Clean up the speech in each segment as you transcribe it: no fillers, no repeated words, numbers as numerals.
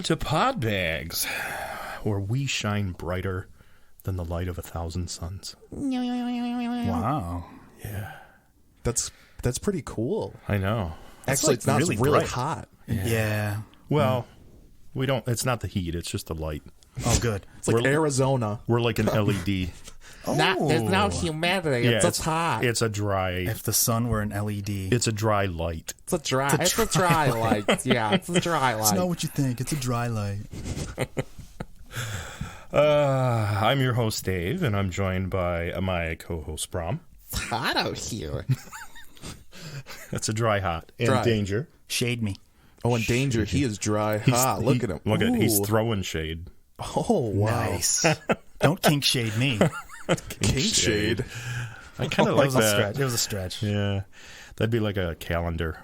to Podbags, where we shine brighter than the light of 1,000 suns. Wow. Yeah. That's pretty cool. I know. Actually, like it's not really really bright. hot. Yeah. Well, we don't. It's not the heat. It's just the light. Oh, good. It's like Arizona. We're like an LED. There's no humidity. Yeah, it's just hot. It's a dry. If the sun were an LED. It's a dry light. It's a dry light. Yeah, it's a dry light. It's not what you think. It's a dry light. I'm your host, Dave, and I'm joined by my co-host, Brom. It's hot out here. It's a dry hot. And Dry. danger. Shade me. Oh, in danger, he is dry hot. Look at him. Look at He's Ooh. throwing shade. Oh, wow. Nice. Don't kink shade me. King shade. I kind of like that. It was a stretch. Yeah. That'd be like a calendar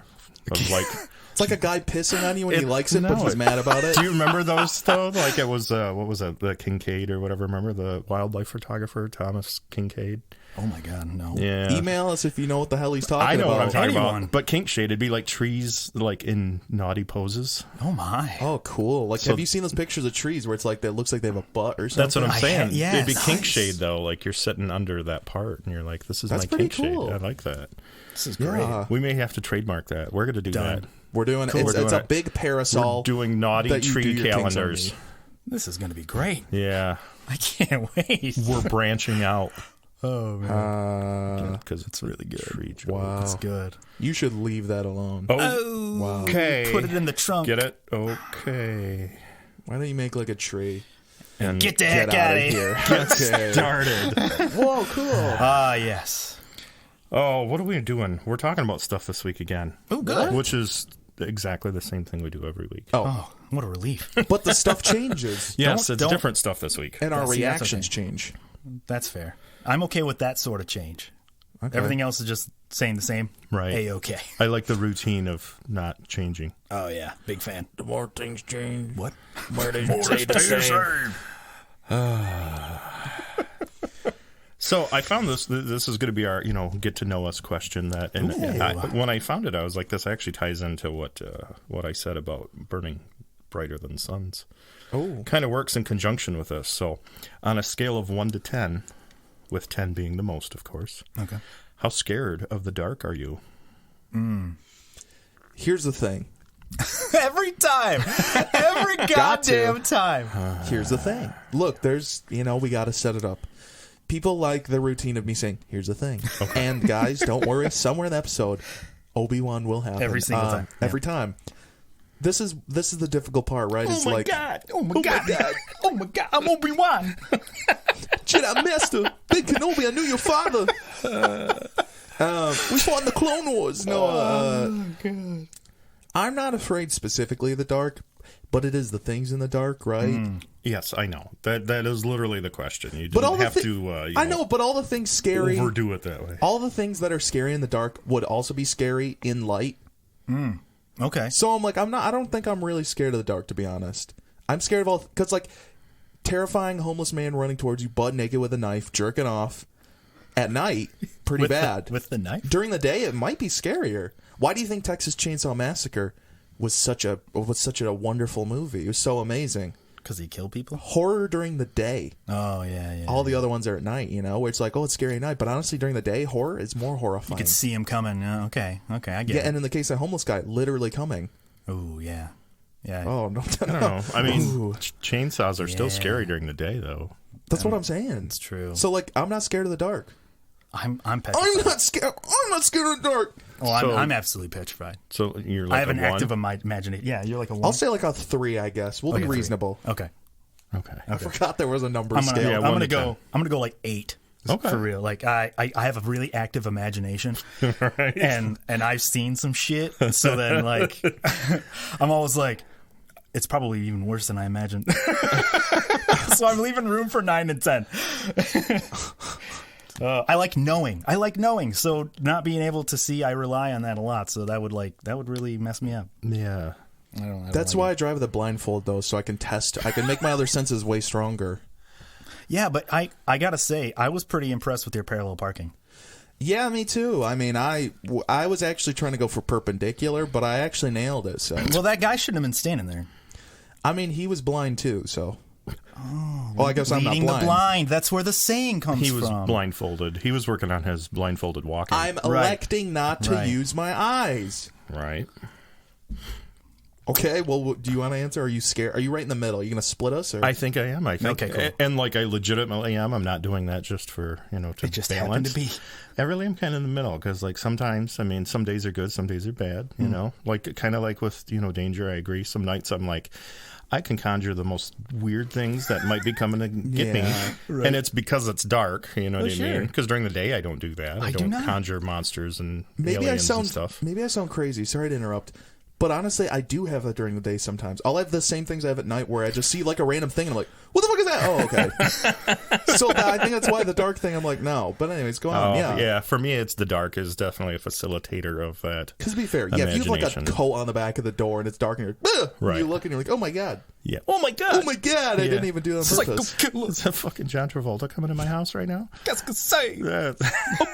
of like... It's like a guy pissing on you when he likes it, no, but he's mad about it. Do you remember those, though? Like it was, what was it? The Kincaid or whatever. Remember the wildlife photographer, Thomas Kincaid? Oh, my God. No. Yeah. Email us if you know what the hell he's talking about. I know what I'm talking Anyone. about. But kink shade, it'd be like trees like in naughty poses. Oh, my. Oh, cool. Like, have you seen those pictures of trees where it's like, that looks like they have a butt or something? That's what I'm saying. yes. It'd be kink Nice. shade, though. Like you're sitting under that part and you're like, this is That's my pretty kink cool. shade. I like that. This is great. Yeah. We may have to trademark that. We're going to do Done. that. We're doing Cool. it's, We're it's doing a it. big parasol. We're doing naughty that you do tree your kinks on calendars. me. This is going to be great. Yeah. I can't wait. We're branching out. Oh, man. Because it's really good. Tree joke. Wow. That's good. You should leave that alone. Oh, Wow. okay. Put it in the trunk. Get it? Okay. Why don't you make like a tree? And Get the heck out of here. Okay. started. Whoa, cool. Ah, yes. Oh, what are we doing? We're talking about stuff this week again. Oh, good. Which is exactly the same thing we do every week. Oh, what a relief. But the stuff changes. Yes, don't- it's different stuff this week. And our See, that's reactions okay. change. That's fair. I'm okay with that sort of change. Okay. Everything else is just saying the same. Right. A-okay. I like the routine of not changing. Oh, yeah. Big fan. The more things change. What? More they stay the same. So I found this is going to be our, get to know us question that. And when I found it, I was like, this actually ties into what I said about burning brighter than suns. Oh. Kind of works in conjunction with this. So on a scale of 1 to 10, with 10 being the most, of course. Okay. How scared of the dark are you? Here's the thing. Every time. Every goddamn time. Here's the thing. Look, there's, we got to set it up. People like the routine of me saying, here's the thing. Okay. And guys, don't worry. Somewhere in the episode, Obi-Wan will happen. Every single time. Yeah. Every time. This is the difficult part, right? It's like, God. Oh, my God. Oh, my God. I'm Obi-Wan. Jedi Master, Big Kenobi, I knew your father. We fought in the Clone Wars. No, God. I'm not afraid specifically of the dark, but it is the things in the dark, right? Yes, I know. That is literally the question. You But don't all the have to I know, but all the things scary, overdo it that way. all the things that are scary in the dark would also be scary in light. Okay. So I'm like, I don't think I'm really scared of the dark, to be honest. I'm scared of all, because like, terrifying homeless man running towards you, butt naked with a knife, jerking off at night, pretty bad. With the knife? During the day, it might be scarier. Why do you think Texas Chainsaw Massacre was such a wonderful movie? It was so amazing. Because he killed people? Horror during the day. Oh, yeah. All the other ones are at night, where it's like, oh, it's scary at night. But honestly, during the day, horror is more horrifying. You could see him coming. Okay, I get Yeah, it. and in the case of homeless guy, literally coming. Oh, yeah. Yeah. Oh, no. I don't know. I mean, Ooh. chainsaws are still Yeah. scary during the day, though. That's what I'm saying. It's true. So, like, I'm not scared of the dark. I'm petrified. I'm not scared of the dark. Oh, So- I'm absolutely petrified. So you're like I have a an 1? active imagination. Yeah, you're like a 1. I'll say like a 3, I guess. We'll Okay, be 3. reasonable. Okay. Okay. I forgot there was a number I'm gonna, scale. Yeah, I'm 1 gonna to 10. go. I'm gonna go like 8. Okay. For real. Like I have a really active imagination, Right. and I've seen some shit. So then like, I'm always like, it's probably even worse than I imagined. So I'm leaving room for 9 and 10. I like knowing. So not being able to see, I rely on that a lot. So that would really mess me up. Yeah. I don't That's like why it. I drive with a blindfold, though, so I can test. I can make my other senses way stronger. Yeah, but I gotta say, I was pretty impressed with your parallel parking. Yeah, me too. I mean, I was actually trying to go for perpendicular, but I actually nailed it. So Well, that guy shouldn't have been standing there. I mean, he was blind too, so. Oh, I guess I'm not Leading blind. the blind. That's where the saying comes from. He was blindfolded. He was working on his blindfolded walking. I'm electing not to use my eyes. Right. Okay, well, do you want to answer? Are you scared? Are you right in the middle? Are you going to split us? Or? I think I am. I think, Okay, cool. and like I legitimately am. I'm not doing that just for to It just balance. happened to be. I really am kind of in the middle because like sometimes, I mean, some days are good, some days are bad. You know, like kind of like with danger. I agree. Some nights I'm like, I can conjure the most weird things that might be coming to get me, and it's because it's dark. You know what I mean? Because during the day I don't do that. I don't conjure monsters and aliens and stuff. Maybe I sound crazy. Sorry to interrupt. But honestly, I do have that during the day sometimes. I'll have the same things I have at night where I just see like a random thing and I'm like, what the fuck is that? Oh, okay. So I think that's why the dark thing, I'm like, no. But anyways, go on. Yeah. For me, it's the dark is definitely a facilitator of that. Because to be fair, if you have like a coat on the back of the door and it's dark and you're like, you look and you're like, oh my God. Yeah. Oh my God. Oh my God. I didn't even do it on purpose. Is that fucking John Travolta coming to my house right now? That's gonna say a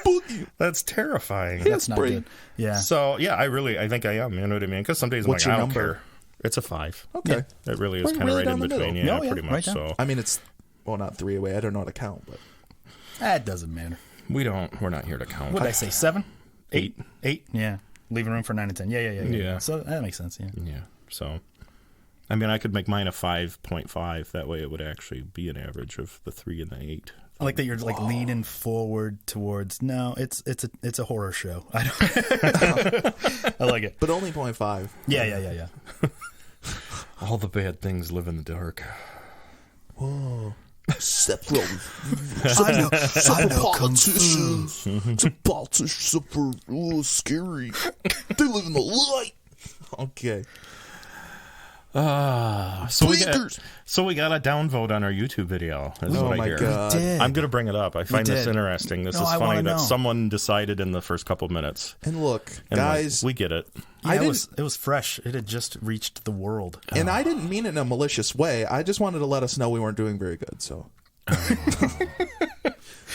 boogie. That's terrifying. That's not good. Yeah. So I think I am. You know what I mean? Because some days I'm like, I don't care. It's a 5. Okay. It really is kind of right in between. Yeah, pretty much. So I mean, it's not 3 away. I don't know how to count, but that doesn't matter. We're not here to count. What did I say? 7, 8. Yeah. Leaving room for 9 and 10. Yeah. So that makes sense. Yeah. So. I mean, I could make mine a 5.5. That way, it would actually be an average of the 3 and the 8. I like that you're like leaning forward towards. No, it's a horror show. I don't. I like it, but only 0.5. Yeah. All the bad things live in the dark. Whoa. Several politicians. The politicians are scary. They live in the light. Okay. So we got a downvote on our YouTube video. Is what I hear. God. I'm going to bring it up. I find this interesting. This is funny that someone decided in the first couple minutes. And look, guys, we get it. Yeah, it was fresh. It had just reached the world. And I didn't mean it in a malicious way. I just wanted to let us know we weren't doing very good. So.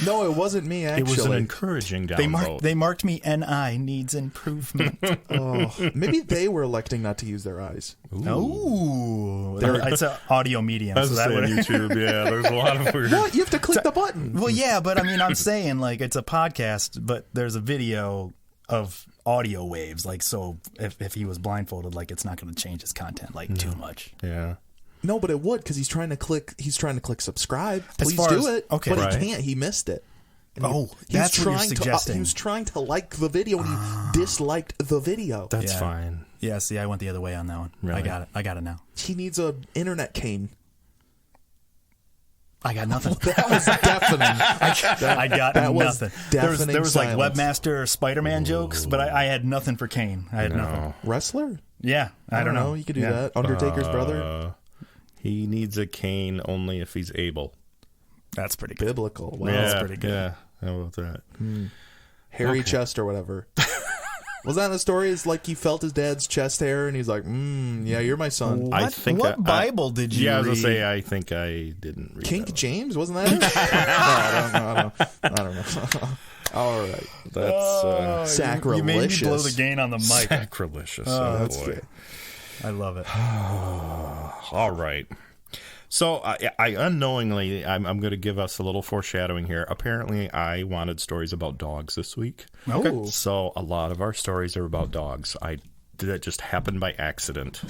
No, it wasn't me, actually. It was an encouraging downvote. They marked me NI, needs improvement. Maybe they were electing not to use their eyes. Ooh. It's an audio medium. So that would YouTube, yeah, there's a lot of weird... What? You have to click the button. Well, yeah, but I mean, I'm saying, like, it's a podcast, but there's a video of audio waves. Like, so if he was blindfolded, like, it's not going to change his content, like, too much. Yeah. No, but it would because he's trying to click subscribe. Please do it. Okay, but he can't. He missed it. And that's what you're suggesting. He was trying to like the video and he disliked the video. That's fine. Yeah, see, I went the other way on that one. Really? I got it now. He needs an internet cane. I got nothing. That was deafening. I got nothing. There was like silence. Webmaster Spider-Man jokes, but I had nothing for Kane. I had nothing. Wrestler? Yeah, I don't know. You could do that. Undertaker's brother? He needs a cane only if he's able. That's pretty good. Biblical. Wow. Yeah, That's pretty good. Yeah, how about that? Hairy chest or whatever. Was that in the story? It's like he felt his dad's chest hair and he's like, yeah, you're my son. What Bible did you read? I was going to say, I think I didn't read King that James? Wasn't that it? I don't know. All right. That's sacrilegious. You made me blow the gain on the mic. Sacrilegious. That's boy. good. I love it. All right. So I unknowingly, I'm going to give us a little foreshadowing here. Apparently, I wanted stories about dogs this week. Okay. So a lot of our stories are about dogs. That just happened by accident.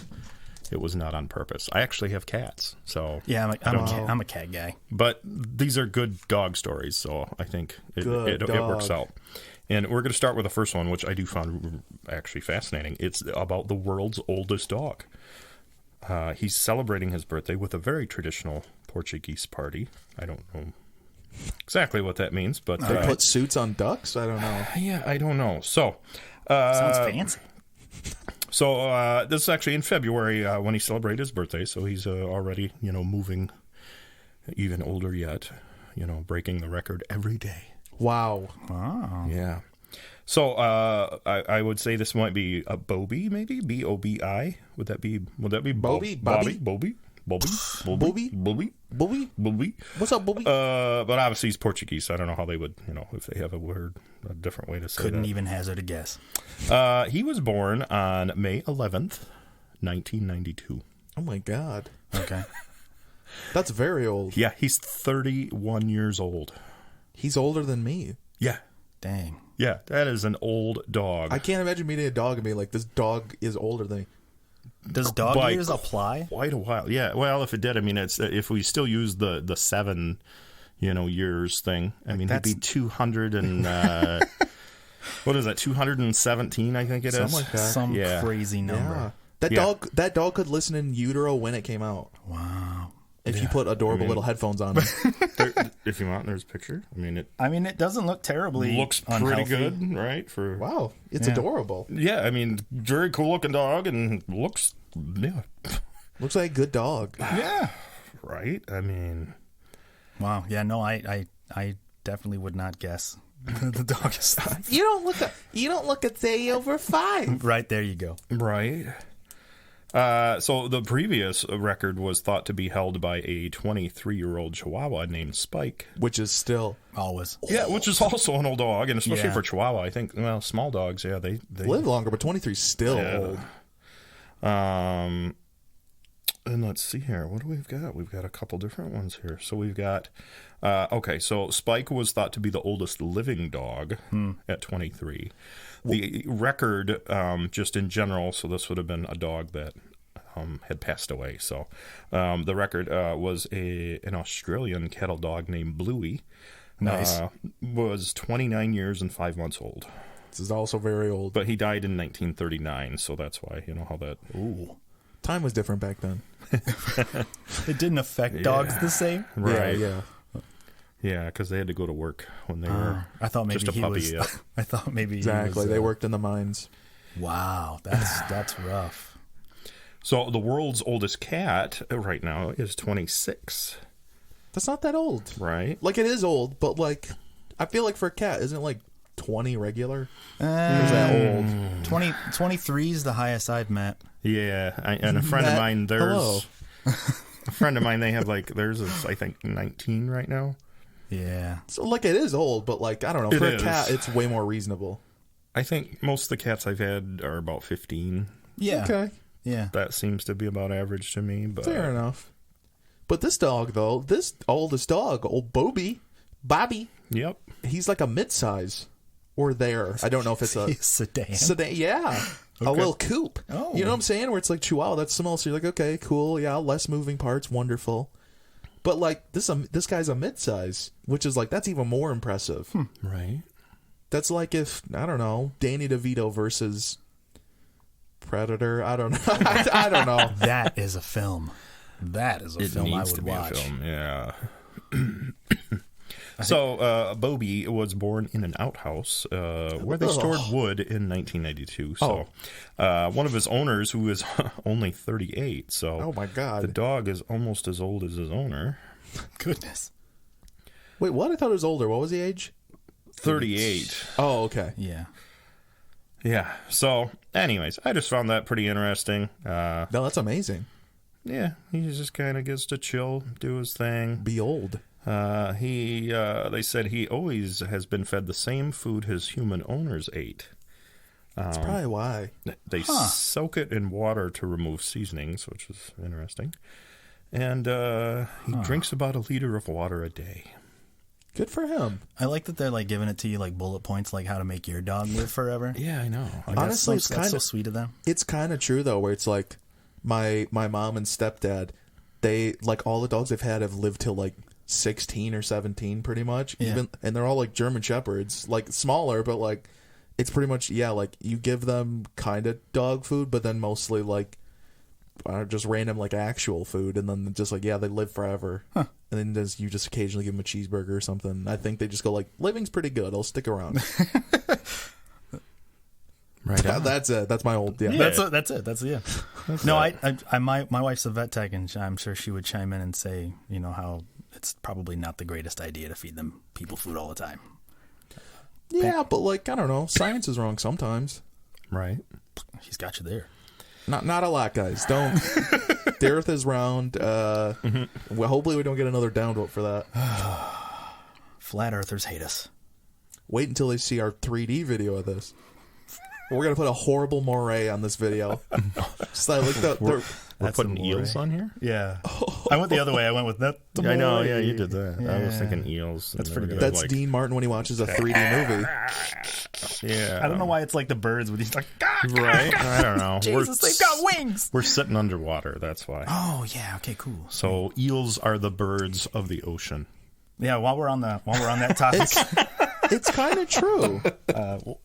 It was not on purpose. I actually have cats, so yeah, I'm a cat guy. But these are good dog stories, so I think it works out. And we're going to start with the first one, which I do find actually fascinating. It's about the world's oldest dog. He's celebrating his birthday with a very traditional Portuguese party. I don't know exactly what that means, but they put suits on ducks? I don't know. Yeah, I don't know. So sounds fancy. So this is actually in February when he celebrated his birthday. So he's already, moving even older yet, breaking the record every day. Wow. Yeah. So I would say this might be a Bobby, maybe Bobi. Would that be Bobby? Bobby? What's up, Bobby? But obviously he's Portuguese, so I don't know how they would, if they have a different way to say Couldn't that. even hazard a guess. He was born on May 11th, 1992. Oh my God. Okay. That's very old. Yeah, he's 31 years old. He's older than me. Yeah. Dang. Yeah, that is an old dog. I can't imagine meeting a dog and being like, this dog is older than me. Does dog By years apply? Quite a while. Yeah, well, if it did, I mean, it's if we still use the 7, years thing, I mean, he'd be 200 and... what is that, 217, I think it is? Something like that. Some Yeah. crazy number. Yeah. That dog could listen in utero when it came out. Wow. If you put adorable little headphones on him. If you want, there's a picture. I mean, it doesn't look terribly looks pretty unhealthy. good, right? For Wow. It's adorable. Yeah, I mean, very cool looking dog and looks, Looks like a good dog. Yeah. right? I mean... Wow. Yeah, no, I definitely would not guess. The dog is... You don't look a day over 5. Right, there you go. Right. So the previous record was thought to be held by a 23-year-old Chihuahua named Spike. Which is still... Always. Yeah, which is also an old dog, and especially Yeah. for Chihuahua, I think, well, small dogs, yeah, they live longer, but 23 is still old. And let's see here. What do we've got? We've got a couple different ones here. So we've got... okay, so Spike was thought to be the oldest living dog at 23. The record, just in general, so this would have been a dog that had passed away. So the record was an Australian cattle dog named Bluey. Nice. Was 29 years and 5 months old. This is also very old. But he died in 1939, so that's why, how that... Ooh. Time was different back then. It didn't affect dogs the same? Right. Yeah. Yeah, because they had to go to work when they were I thought maybe just a he puppy. was... Yeah. I thought maybe Exactly. he was... They worked in the mines. Wow, that's rough. So the world's oldest cat right now is 26, That's not that old. right? Like, it is old, but, like, I feel like for a cat, isn't it, like, 20 regular? Or is that old? 23 is the highest I've met. Yeah, and a friend of Matt, mine, hello. a friend of mine, they have theirs is, I think, 19 right now. Yeah. So, like, it is old, but, like, I don't know. It For is. a cat, it's way more reasonable. I think most of the cats I've had are about 15. Yeah. Okay. Yeah. That seems to be about average to me. But Fair enough. But this dog, though, this oldest dog, old Bobby, Yep. he's like a mid-size. Or there. I don't know if it's a... Sedan. Yeah. A little coupe. Oh. You know what I'm saying? Where it's like, Chihuahua, that's small. So you're like, okay, cool. Yeah, less moving parts. Wonderful. But, like, this guy's a mid-size, which is, like, that's even more impressive. Right. That's like if, I don't know, Danny DeVito versus Predator. I don't know. I don't know. That is a film. That is a It film I needs would to be watch. a film, yeah. So, Bobby was born in an outhouse where they stored wood in 1992. So, one of his owners, who is only 38, so Oh, my God. the dog is almost as old as his owner. Goodness. Wait, what? I thought it was older. What was the age? 38. Oh, okay. Yeah. Yeah. So, anyways, I just found that pretty interesting. No, that's amazing. Yeah, he just kind of gets to chill, do his thing. Be old. They said he always has been fed the same food his human owners ate. That's probably why. They soak it in water to remove seasonings, which is interesting. And he drinks about 1 liter of water a day. Good for him. I like that they're like giving it to you like bullet points, like how to make your dog live forever. Yeah, I know. Like, Honestly, that's so sweet of them. It's kind of true, though, where it's like my mom and stepdad, they, like, all the dogs they've had have lived till, like, 16 or 17, pretty much. Yeah. And they're all, like, German Shepherds. Like, smaller, but, like, it's pretty much, yeah, like, you give them kind of dog food, but then mostly, like, just random, like, actual food. And then just, like, yeah, they live forever. Huh. And then you just occasionally give them a cheeseburger or something. I think they just go, like, living's pretty good. I'll stick around. Right. That's it. That's my old, yeah. That's it. That's yeah. No, my wife's a vet tech, and I'm sure she would chime in and say, you know, how it's probably not the greatest idea to feed them people food all the time. Yeah, but, like, I don't know. Science is wrong sometimes. Right. She's got you there. Not a lot, guys. Don't. The Earth is round. Well, hopefully we don't get another down vote for that. Flat earthers hate us. Wait until they see our 3D video of this. We're gonna put a horrible moray on this video. Just like we're putting eels on here. Yeah, I went the other way. I went with that. I know. Yeah, you did that. Yeah. I was thinking eels. That's pretty good. That's Dean Martin when he watches a 3D movie. Yeah. I don't know why it's like the birds with these like. Right. I don't know. Jesus, they've got wings. We're sitting underwater. That's why. Oh yeah. Okay. Cool. So eels are the birds of the ocean. Yeah. While we're on that topic. It's kind of true.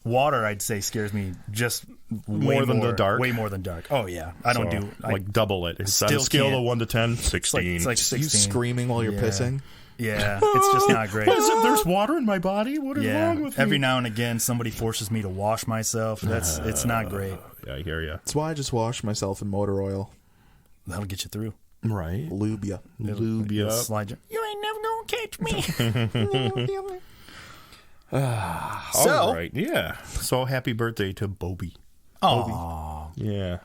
Water, I'd say, scares me just more than the dark. Way more than dark. Oh yeah, I don't do like double it. It's on a still scale can't. of 1 to 10, 16. It's like 16. You screaming while you're pissing. Yeah, it's just not great. What is it? There's water in my body. What is wrong with me? Every now and again, somebody forces me to wash myself. It's not great. Yeah, I hear you. That's why I just wash myself in motor oil. That'll get you through. Right. Lube ya. It'll slide you. You ain't never gonna catch me. All right. Yeah. So happy birthday to Bobby. Oh. Yeah.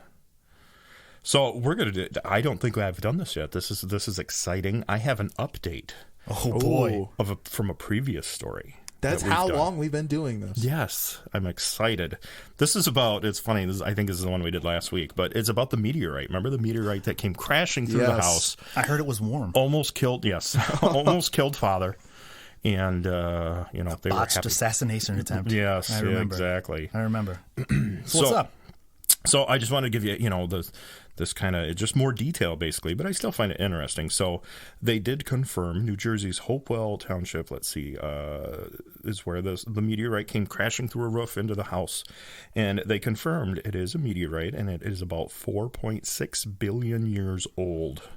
So we're gonna do. I don't think I've done this yet. This is exciting. I have an update. Oh boy. From a previous story. That's that we've how done. long we've been doing this. Yes, I'm excited. This is about. It's funny. I think this is the one we did last week, but it's about the meteorite. Remember the meteorite that came crashing through the house? I heard it was warm. Almost killed. Yes, almost killed father. And they botched were happy. assassination attempt. Yes, I remember. Exactly. I remember. So what's up? So I just wanted to give you, this kind of just more detail, basically, but I still find it interesting. So they did confirm New Jersey's Hopewell Township. Let's see, is where the meteorite came crashing through a roof into the house, and they confirmed it is a meteorite, and it is about 4.6 billion years old.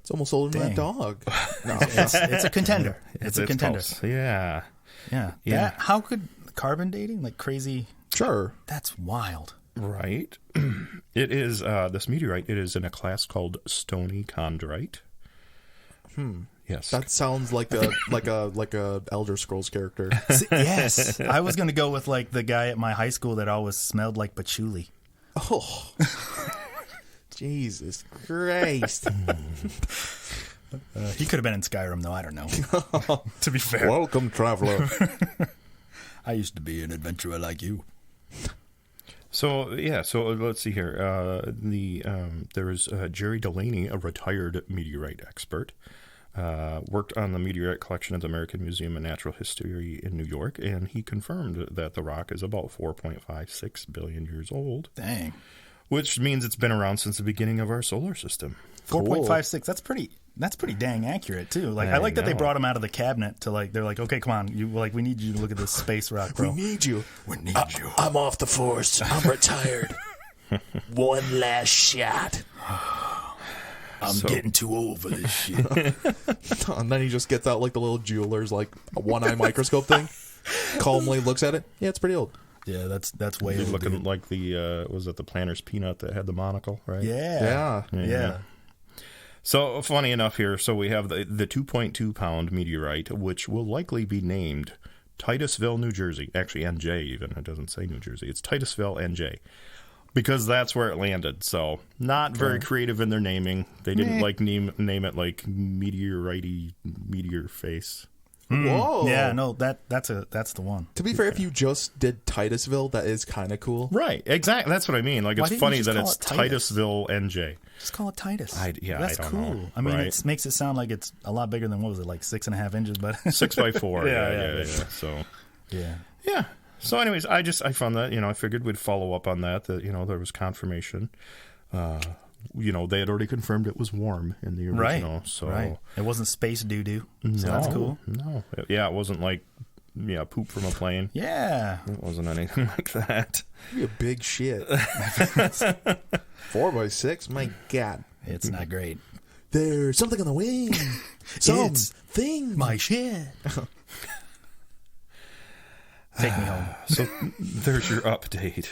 It's almost older than that dog. No, it's a contender. It's a contender. Close. Yeah. Yeah. How could carbon dating, like crazy? Sure. That's wild. Right. It is this meteorite. It is in a class called stony chondrite. Yes. That sounds like a Elder Scrolls character. Yes. I was going to go with like the guy at my high school that always smelled like patchouli. Oh. Jesus Christ. He could have been in Skyrim, though. I don't know. To be fair. Welcome, traveler. I used to be an adventurer like you. So let's see here. There is Jerry Delaney, a retired meteorite expert, worked on the meteorite collection at the American Museum of Natural History in New York, and he confirmed that the rock is about 4.56 billion years old. Dang. Which means it's been around since the beginning of our solar system. 4.56. That's pretty dang accurate too. Like I like that they brought him out of the cabinet to they're like, okay, come on, we need you to look at this space rock, bro. We need you. I'm off the force. I'm retired. One last shot. I'm getting too old for this shit. And then he just gets out like the little jeweler's like a one-eye microscope thing. Calmly looks at it. Yeah, it's pretty old. Yeah, that's way You're old, looking dude. like was it the Planter's Peanut that had the monocle, right? Yeah. So funny enough here, so we have the 2.2 pound meteorite, which will likely be named Titusville, New Jersey. Actually, NJ even. It doesn't say New Jersey. It's Titusville, NJ. Because that's where it landed. So not very creative in their naming. They didn't name it like meteor face. Whoa. Yeah, no, that's the one. To be fair, if you just did Titusville, that is kind of cool. Right, exactly. That's what I mean. Like, Why it's didn't funny you just that call it's it Titus? Titusville, NJ. Just call it Titus. I That's don't cool. know. I mean, Right. it makes it sound like it's a lot bigger than, what was it, like 6.5 inches? But 6x4. Yeah. So yeah. So, anyways, I found that I figured we'd follow up on that. That there was confirmation. They had already confirmed it was warm in the original. Right. So right. It wasn't space doo-doo. So no, that's cool. No. Yeah, it wasn't like poop from a plane. Yeah. It wasn't anything like that. Be a big shit. 4x6? My God. It's not great. There's something on the wing. Something. My shit. Take me home. So there's your update.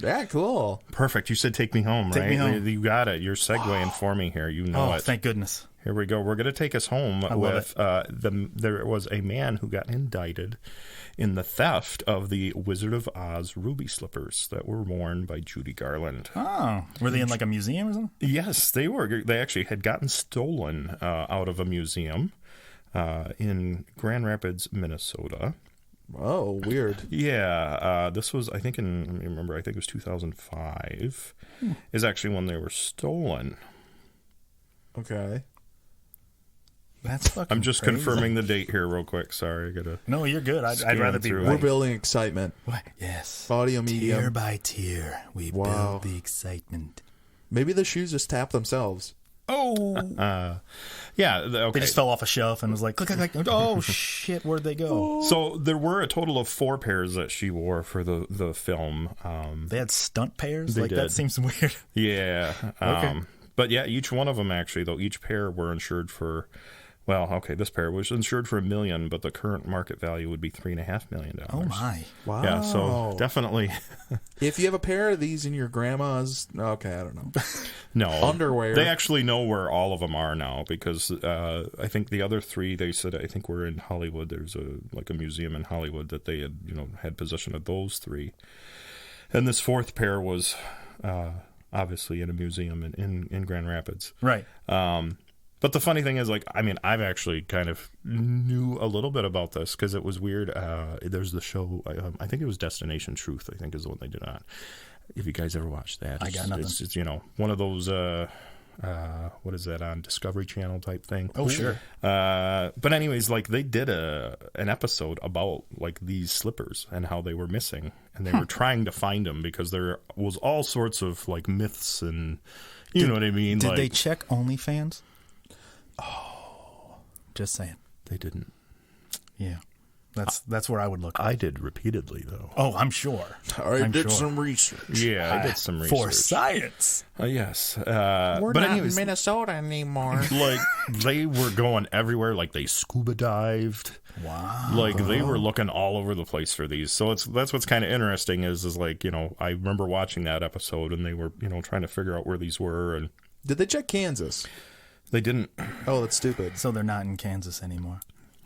Yeah, cool. Perfect. You said take me home, Take right? me home. You got it. You're segueing for me here. You know it. Thank goodness. Here we go. We're going to take us home with there was a man who got indicted in the theft of the Wizard of Oz ruby slippers that were worn by Judy Garland. Oh, were they in like a museum or something? Yes, they were. They actually had gotten stolen out of a museum in Grand Rapids, Minnesota. Oh, weird. Yeah, this was, I think, let me remember, I think it was 2005 is actually when they were stolen. Okay. That's fucking I'm just crazy. confirming the date here real quick. Sorry, I gotta... No, you're good. I'd Scan rather be through. We're right. building excitement. What? Yes. Audio medium. Tier by tier, we Wow. build the excitement. Maybe the shoes just tap themselves. Oh. Yeah, They okay. just fell off a shelf and was like, click, click, click. Oh, shit, where'd they go? So there were a total of 4 pairs that she wore for the film. They had stunt pairs? They Like, did. that seems weird. Yeah. Okay. But yeah, each one of them actually, though, each pair were insured for, well, okay, this pair was insured for $1 million, but the current market value would be $3.5 million. Oh, my. Wow. Yeah, so definitely. If you have a pair of these in your grandma's, okay, I don't know. No. Underwear. They actually know where all of them are now because I think the other 3, they said, I think were in Hollywood. There's a museum in Hollywood that they had possession of those 3. And this 4th pair was obviously in a museum in Grand Rapids. Right. But the funny thing is, like, I mean, I've actually kind of knew a little bit about this because it was weird. There's the show, I think it was Destination Truth, I think is the one they did on. If you guys ever watched that. I got nothing. It's one of those, what is that, on Discovery Channel type thing. Oh, sure. But anyways, like, they did an episode about, like, these slippers and how they were missing. And they were trying to find them because there was all sorts of, like, myths and, you know what I mean? Did like, they check OnlyFans? Oh. Just saying. They didn't. Yeah. That's where I would look. I did repeatedly, though. Oh, I'm sure. I I'm did sure. some research. Yeah, I did some research. For science. Yes. We're but not anyways, in Minnesota anymore. like, they were going everywhere. Like, they scuba dived. Wow. Like, they were looking all over the place for these. So that's what's kind of interesting is like, I remember watching that episode and they were, trying to figure out where these were. And Did they check Kansas? they didn't. Oh, that's stupid. So they're not in Kansas anymore.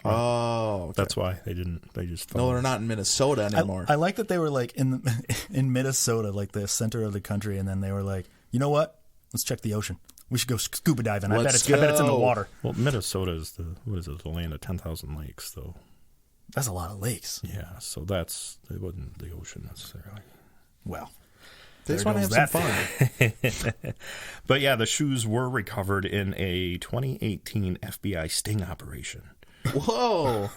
Oh, okay. That's why they didn't. They just No, they're not in Minnesota anymore. I like that they were like in Minnesota, like the center of the country, and then they were like, you know what? Let's check the ocean. We should go scuba diving. I bet it's in the go. water. Well, Minnesota is the land of 10,000 lakes, though. That's a lot of lakes. Yeah, so it wasn't the ocean necessarily. Well, They just there want to have goes some fun. But yeah, the shoes were recovered in a 2018 FBI sting operation. Whoa.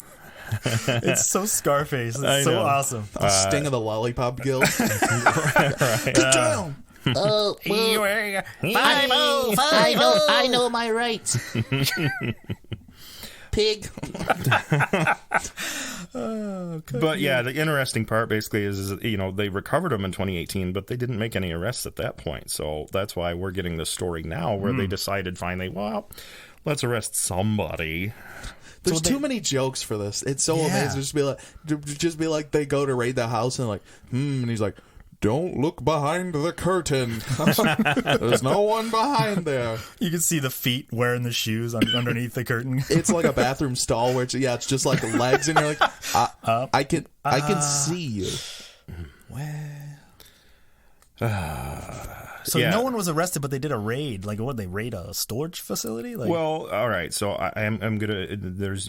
it's so Scarface. I It's so know. awesome. The sting of the lollipop guild. Get down. Oh, well, I know my rights. Pig. But yeah, the interesting part basically is they recovered them in 2018, but they didn't make any arrests at that point. So that's why we're getting this story now where they decided finally, well, let's arrest somebody. There's too many jokes for this. It's so Yeah. amazing. Just be like, they go to raid the house and like, and he's like, don't look behind the curtain. There's no one behind there. You can see the feet wearing the shoes underneath the curtain. It's like a bathroom stall where it's just like legs, and you're like, I can see you. So Yeah. no one was arrested, but they did a raid. Like, what, they raid a storage facility? Like, Well, all right. So I'm gonna. There's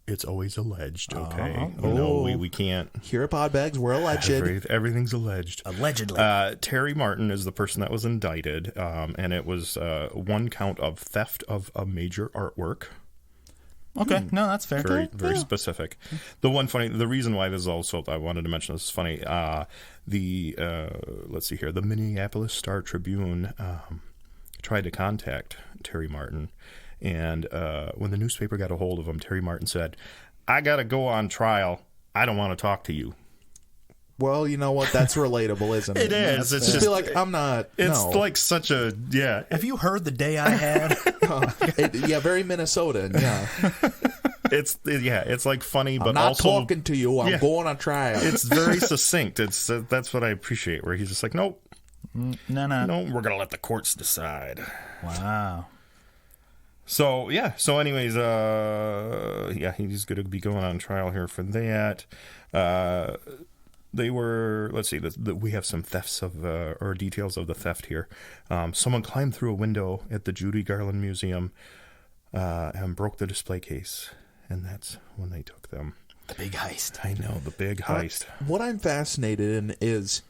it's always alleged. Okay. We can't. Here at Podbags, we're alleged. Everything's alleged. allegedly. Terry Martin is the person that was indicted, and it was one count of theft of a major artwork. Okay, no, that's fair. Very specific. The reason why this is also, I wanted to mention this is funny. Let's see here. The Minneapolis Star-Tribune tried to contact Terry Martin, and when the newspaper got a hold of him, Terry Martin said, "I got to go on trial. I don't want to talk to you." Well, you know what? That's relatable, isn't it? It is. It's Just just be like, I'm not. It's no. like such a Have you heard the day I had? Yeah, very Minnesotan. Yeah, It's like funny, but I'm not also talking to you. I'm Yeah. going on trial. it's very succinct. That's what I appreciate. Where he's just like, nope, No. no, we're gonna let the courts decide. Wow. So yeah. So anyways, he's going to be going on trial here for that. They were. Let's see. We have some thefts of or details of the theft here. Someone climbed through a window at the Judy Garland Museum and broke the display case, and that's when they took them. The big heist. I know, the big heist. What I'm fascinated in is,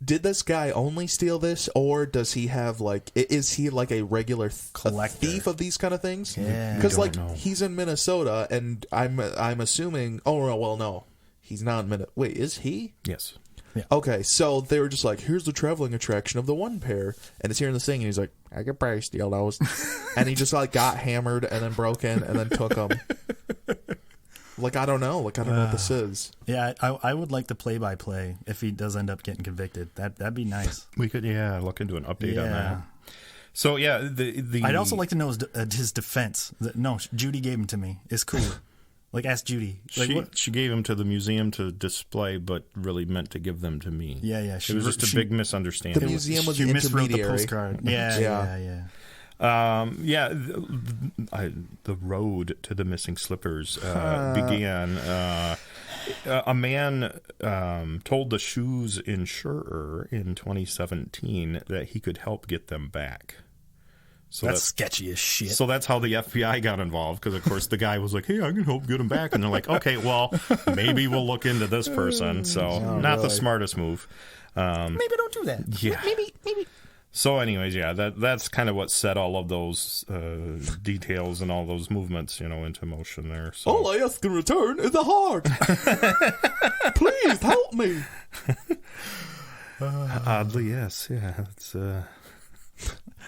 did this guy only steal this, or does he have is he like a regular Collector. thief of these kind of things? Yeah. Because know. he's in Minnesota, and I'm assuming. Oh well, no, he's not in Minnesota. Wait, is he? Yes. Yeah. Okay, so they were just like, here's the traveling attraction of the one pair, and it's here in this thing, and he's like, I could probably steal those, and he just got hammered and then broke in and then took them. I don't know. I don't know what this is. Yeah, I would like the play-by-play if he does end up getting convicted. That'd be nice. We could, look into an update on that. So, the I'd also like to know his defense. No, Judy gave him to me. It's cool. Ask Judy. She gave them to the museum to display, but really meant to give them to me. Yeah. It was just a big misunderstanding. The museum was She the miswrote the intermediary. postcard. Yeah. The road to the missing slippers began. A man told the shoes insurer in 2017 that he could help get them back. So that's sketchy as shit. So that's how the FBI got involved, because, of course, the guy was like, hey, I can help get them back. And they're like, okay, well, maybe we'll look into this person. So not the smartest move. Maybe don't do that. Yeah. Maybe. So anyways, that's kind of what set all of those details and all those movements, into motion there. So. All I ask in return is a heart. Please help me. Oddly, yes. Yeah, it's...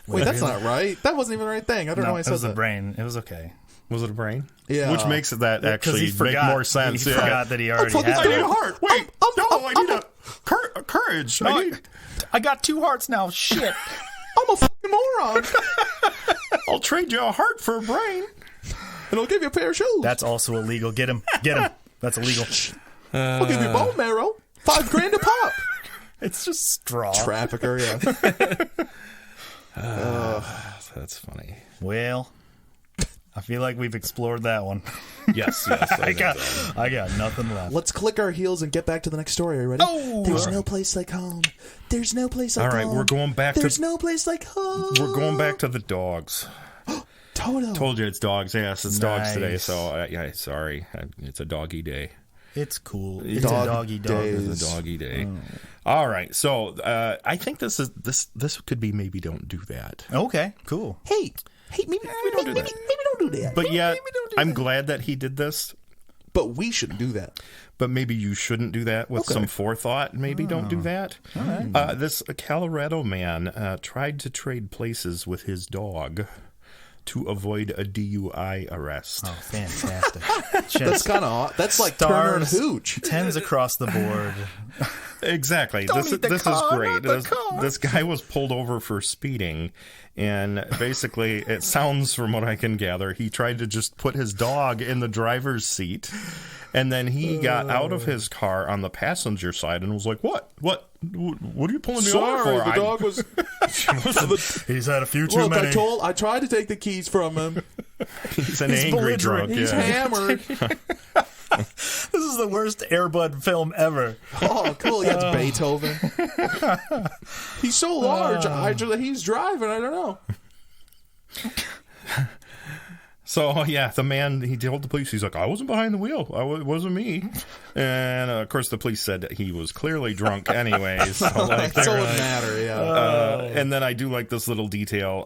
Wait, that's not right. That wasn't even the right thing. I don't know why I it said was that. a brain. It was okay. Was it a brain? Yeah. Which makes that actually make more sense. He forgot that he already had I need a it. heart. Wait, I need a courage. I got 2 hearts now. Shit. I'm a fucking moron. I'll trade you a heart for a brain. And I'll give you a pair of shoes. That's also illegal. Get him. That's illegal. I'll give you bone marrow. $5,000 a pop. It's just straw. Trafficker, yeah. That's funny. Well, I feel like we've explored that one. Yes. I got nothing left. Let's click our heels and get back to the next story. Are you ready? Oh! There's no place like home. There's no place like home. All right, we're going back There's no place like home. We're going back to the dogs. Toto. Told you it's dogs. Yes, it's dogs today. Nice. So, sorry. It's a doggy day. It's cool. It's Dog a doggy dog. days. It's a doggy day. All right. So, I think this could be maybe don't do that. Okay, cool. Hey, maybe don't do that. Maybe don't do that. But yet, don't do I'm that. glad that he did this. But we shouldn't do that. But maybe you shouldn't do that with some forethought. Maybe don't do that. This Colorado man tried to trade places with his dog to avoid a DUI arrest. Oh, fantastic. That's kind of that's like Turner and Hooch. 10s across the board. Exactly. Don't This eat the is car, great. not the car. This guy was pulled over for speeding, and basically, it sounds from what I can gather, he tried to just put his dog in the driver's seat, and then he got out of his car on the passenger side and was like, "What are you pulling me over for?" The dog was. He's had a few too Look, many. I tried to take the keys from him. He's an angry drunk. He's Yeah. hammered. This is the worst Airbud film ever. Oh, cool. Yeah, it's Beethoven. He's so large. He's driving. I don't know. So, the man, he told the police, he's like, I wasn't behind the wheel. It wasn't me. And, of course, the police said that he was clearly drunk anyways. So, So it wouldn't matter, yeah. And then I do like this little detail.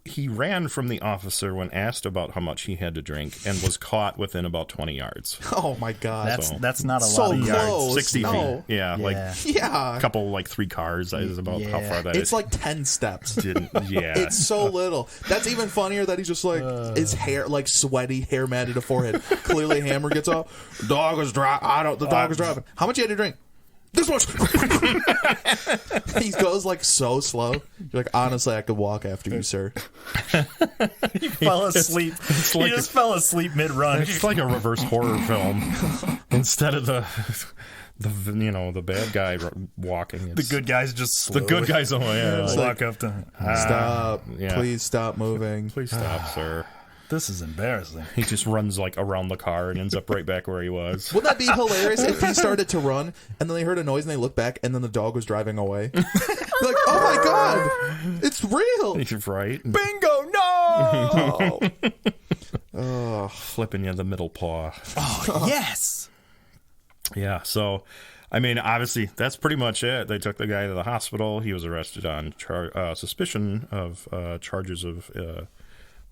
He ran from the officer when asked about how much he had to drink and was caught within about 20 yards. Oh, my God. That's not a So lot of yards. close. 60 no. feet. Yeah, like Yeah. a couple, 3 cars is about how far that is. It's like 10 steps. Yeah. It's so little. That's even funnier that he's just like, his hair, sweaty, hair matted to forehead. Clearly, hammer gets off. Dog was driving. The dog was driving. How much you had to drink? This much. He goes so slow. You're like, honestly, I could walk after you, sir. He fell asleep. He just fell asleep mid-run. It's like a reverse horror film. Instead of the bad guy walking. The good guys just slowly The good guys walk up to him. Stop. yeah. Please stop moving. Please stop, sir. This is embarrassing. He just runs around the car and ends up right back where he was. Wouldn't that be hilarious if he started to run and then they heard a noise and they looked back and then the dog was driving away? Like, oh my God, it's real. Right? Bingo! No. flipping you the middle paw. Oh, yes. Yeah, so, I mean, obviously, that's pretty much it. They took the guy to the hospital. He was arrested on suspicion of charges of,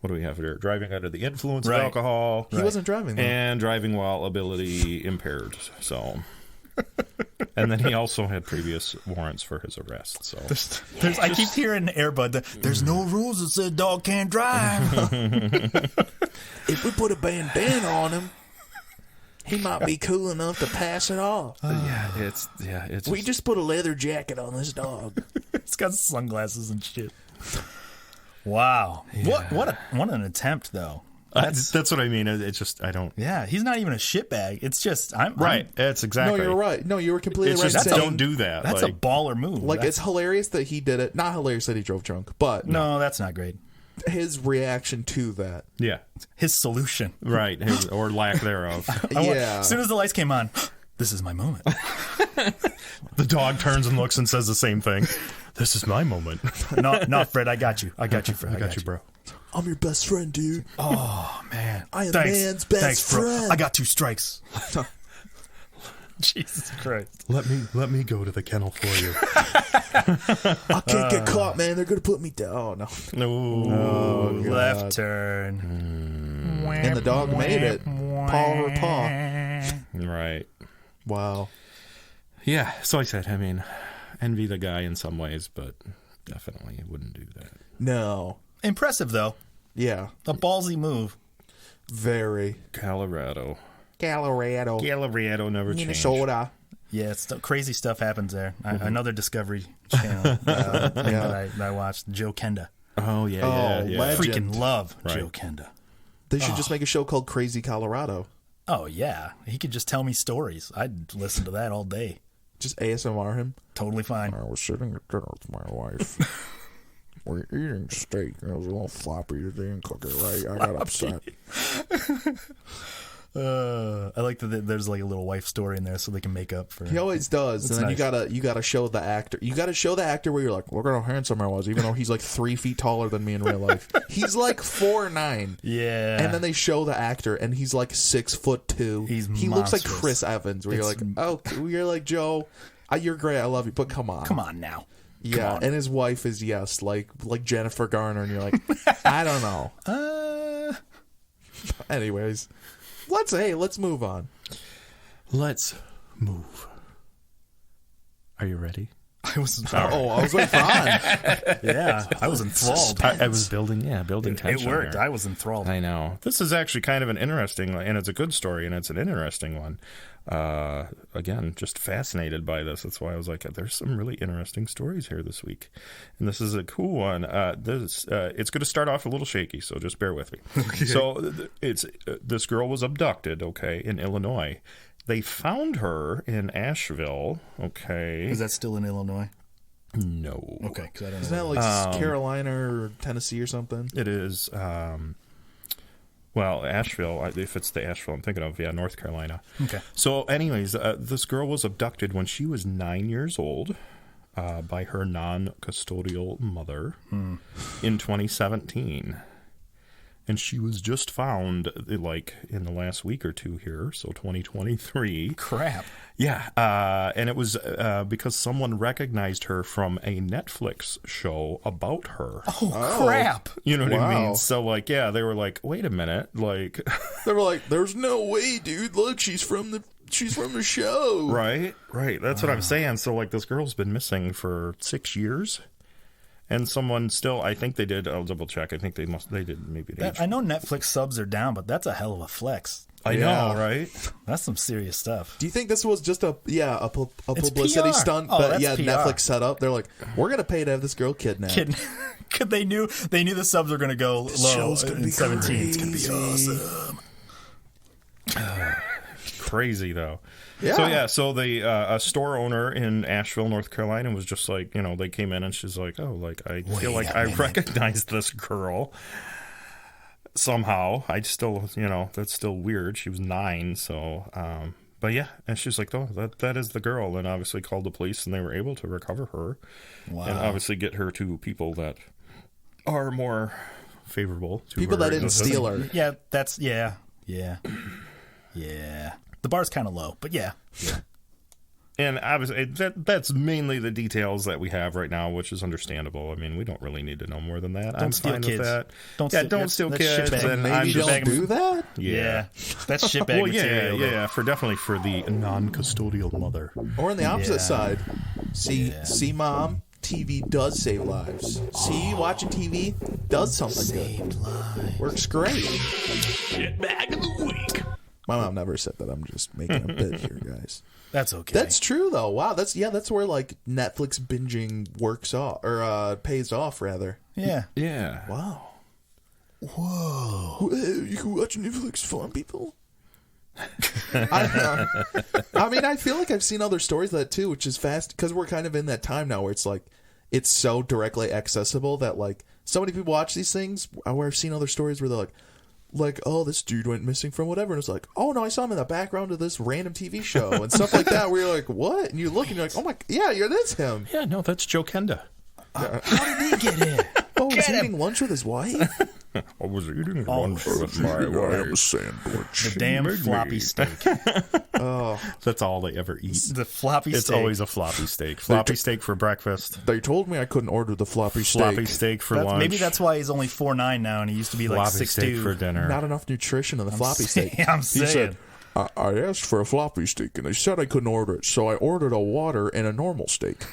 what do we have here? Driving under the influence of alcohol. He wasn't driving, though. And driving while ability impaired, so... And then he also had previous warrants for his arrest. So I keep hearing Airbud, there's no rules that say dog can't drive. If we put a bandana on him, he might be cool enough to pass it off. it's We just put a leather jacket on this dog. It's got sunglasses and shit. Wow. Yeah. What an attempt, though. That's what I mean. It's just I don't. Yeah, he's not even a shitbag. It's just That's exactly. No, you're right. No, you were completely It's right. just saying, don't do that. That's a baller move. Like, it's hilarious that he did it. Not hilarious that he drove drunk, but no, that's not great. his reaction to that. Yeah. His solution. Right. Or lack thereof. Yeah. As soon as the lights came on, this is my moment. The dog turns and looks and says the same thing. This is my moment. No, Fred, I got you. I got you, Fred. I got you, bro. I'm your best friend, dude. Oh, man. I am man's best friend. Bro. I got 2 strikes. Jesus Christ. Let me go to the kennel for you. I can't get caught, man. They're going to put me down. Oh, no. No. Left turn. And the dog made it. Paw over paw. Right. Wow. Yeah. So I said, I mean, envy the guy in some ways, but definitely wouldn't do that. No. Impressive, though. Yeah. A ballsy move. Very. Colorado Colorado. never changed. Minnesota. Yeah, crazy stuff happens there. Another Discovery Channel thing that I watched, Joe Kenda. Oh, yeah. Oh, yeah. legend. Freaking love Right. Joe Kenda. They should just make a show called Crazy Colorado. Oh, yeah. He could just tell me stories. I'd listen to that all day. Just ASMR him. Totally fine. I was sitting at dinner with my wife. We're eating steak. It was a little floppy. They didn't cook it right. I got upset. I like that there's like a little wife story in there so they can make up for. He always does, and then nice. you gotta show the actor. You gotta show the actor where you're like, look at how handsome I was, even though he's like 3 feet taller than me in real life. He's like 4'9". Yeah. And then they show the actor, and he's like 6'2". He looks like monstrous. Chris Evans. Where you're like, oh, you're like Joe. You're great. I love you, but come on. Come on now. Yeah, and his wife is like Jennifer Garner, and you're like, I don't know. Anyways, let's move on. Let's move. Are you ready? I was I was waiting for on. yeah, I was enthralled. I was building tension. It worked. There. I was enthralled. I know. This is actually kind of an interesting, and it's a good story, and it's an interesting one. Again, just fascinated by this. That's why I was like, there's some really interesting stories here this week. And this is a cool one. It's going to start off a little shaky, so just bear with me. Okay. So this girl was abducted, in Illinois. They found her in Asheville, Is that still in Illinois? No. Okay, because I don't know. Isn't that like Carolina or Tennessee or something? It is, well, Asheville, if it's the Asheville I'm thinking of, North Carolina. Okay. So anyways, this girl was abducted when she was 9 years old by her non-custodial mother in 2017. And she was just found, like, in the last week or two here, so 2023. Crap. Yeah, and it was because someone recognized her from a Netflix show about her. Oh, crap. You know what I Wow. mean? So, like, yeah, they were like, wait a minute, like... They were like, there's no way, dude. Look, she's from the show. Right. That's what I'm saying. So, like, this girl's been missing for 6 years. And someone still, I think they did, I'll double check, I think they did maybe. I know Netflix subs are down, but that's a hell of a flex. I know, right? That's some serious stuff. Do you think this was just a publicity PR. stunt? Oh, But that's PR. Netflix set up. They're like, we're gonna pay to have this girl kidnapped. Could they knew the subs were going to go low show's gonna in be 17. It's going to be crazy. awesome. Crazy though. Yeah. So a store owner in Asheville, North Carolina, was just like, they came in and she's like, oh, like I feel like I recognize this girl somehow. I still, that's still weird. She was 9, so but yeah, and she's like, oh, that is the girl, and obviously called the police, and they were able to recover her, and obviously get her to people that are more favorable to People her that didn't existence. steal her. Yeah, that's Yeah. Yeah. The bar's kind of low, but yeah. And obviously, that's mainly the details that we have right now, which is understandable. I mean, we don't really need to know more than that. I'm steal fine kids. with that. Don't steal that's kids. shitbag. And Maybe I'm don't just do that? Yeah. That's shitbag material. Yeah, definitely for the non-custodial mother. Or on the opposite Yeah. side, see, Mom, TV does save lives. See, watching TV does something good. Works great. Shitbag of the week. My mom never said that. I'm just making a bit here, guys. That's okay. That's true, though. Wow, that's where like Netflix binging works off or pays off, rather. yeah. Yeah. Wow. Whoa. You can watch Netflix, fun people. I mean, I feel like I've seen other stories of that too, which is fast because we're kind of in that time now where it's like it's so directly accessible that like so many people watch these things. Where I've seen other stories where they're like, oh, this dude went missing from whatever, and it's like, oh no, I saw him in the background of this random TV show and stuff like that. Where you're like, what? And you look and you're like, oh my, yeah, that's him. Yeah, no, that's Joe Kenda. How did he get in? Oh, he's eating lunch with his wife. I was eating lunch with my wife. Sandwich. The damn floppy steak. That's all they ever eat. The floppy It's steak. always a floppy steak. Floppy steak for breakfast. They told me I couldn't order the floppy steak. Floppy steak for lunch. Maybe that's why he's only 4'9" now, and he used to be like floppy steak 6'2". for dinner. Not enough nutrition in the floppy steak. I'm He saying. said, I asked for a floppy steak, and they said I couldn't order it, so I ordered a water and a normal steak.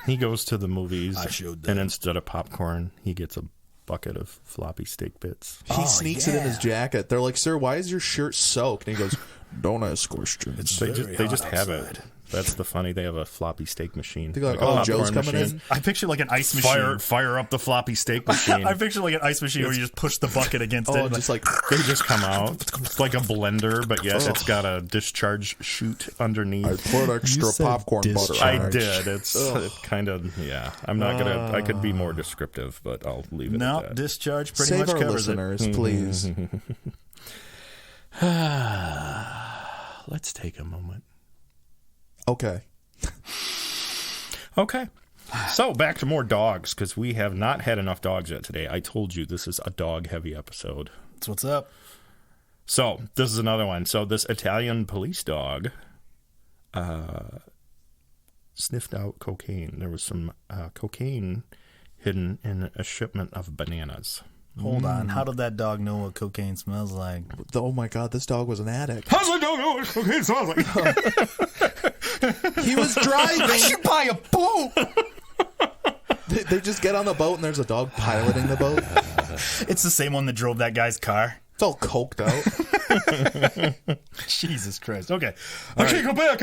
He goes to the movies, I showed them. and instead of popcorn, he gets a bucket of floppy steak bits. He sneaks it in his jacket. They're like, sir, why is your shirt soaked? And he goes, don't ask questions. They just have it. That's the funny. They have a floppy steak machine. They're like, a oh, Joe's popcorn coming machine. in. I picture like an ice machine. Fire up the floppy steak machine. I picture like an ice machine where you just push the bucket against Oh, it. just like, They just come out. It's like a blender, but yet it's got a discharge chute underneath. I put extra said popcorn butter on I it. did. It kind of, yeah. I'm not going to, I could be more descriptive, but I'll leave it no, at that. discharge pretty Save much our covers listeners, please. Let's take a moment. Okay. Okay. So back to more dogs, because we have not had enough dogs yet today. I told you this is a dog-heavy episode. That's what's up. So this is another one. So this Italian police dog sniffed out cocaine. There was some cocaine hidden in a shipment of bananas. Hold on. How did that dog know what cocaine smells like? Oh my God, this dog was an addict. How's the dog know what cocaine smells like? He was driving. buy a boat. They just get on the boat and there's a dog piloting the boat. It's the same one that drove that guy's car. It's all coked out. Jesus Christ. Okay. I can't go back,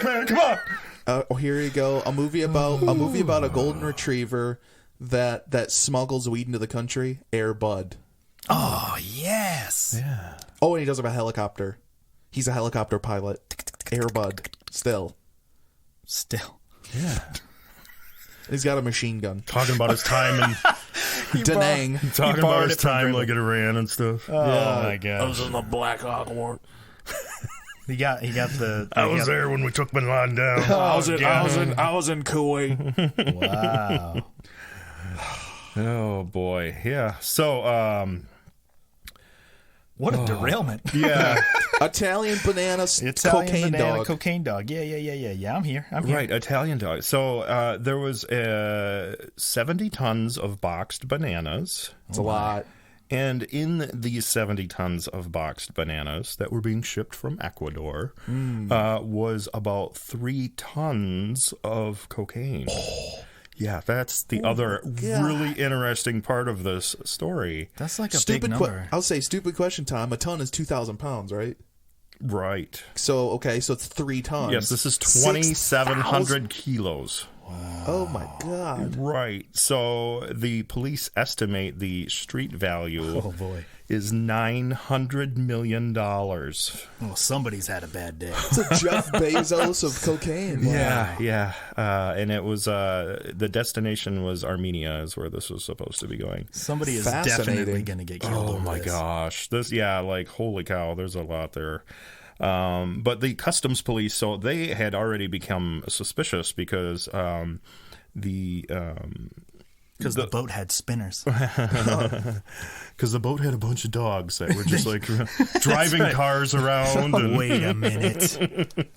man. Come on. Oh, here you go. A movie about a golden retriever that smuggles weed into the country. Airbud. Oh, yes. Yeah. Oh, and he does have a helicopter. He's a helicopter pilot. Airbud. Still. Yeah. He's got a machine gun. Talking about his time and Da-nang. talking about borrowed his it from time Grandma. like in Iran and stuff. Oh, my I God. was in the Black Hawk War. He got the... I was there when we took Bin Laden down. I was in Kuwait. Wow. Oh boy, yeah. So, What a derailment. yeah, Italian banana Italian cocaine banana dog. cocaine dog. Yeah, I'm here. right. Italian dog. So there was 70 tons of boxed bananas, It's a lot. and in these 70 tons of boxed bananas that were being shipped from Ecuador was about 3 tons of cocaine. Yeah, that's the other really interesting part of this story. That's like a big number. I'll say stupid question, Tom. A ton is 2,000 pounds, right? Right. So, okay, so it's 3 tons. Yes, this is 2,700 kilos. Oh my God. Right. So the police estimate the street value Oh, boy. is $900 million. Oh, somebody's had a bad day. It's a Jeff Bezos of cocaine. Wow. Yeah. And it was, the destination was Armenia is where this was supposed to be going. Somebody is Fascinating. definitely going to get killed Oh over my this. gosh. Like, holy cow, there's a lot there. But the customs police, so they had already become suspicious because Because the boat had spinners. Because the boat had a bunch of dogs that were just like driving cars around. And Wait a minute.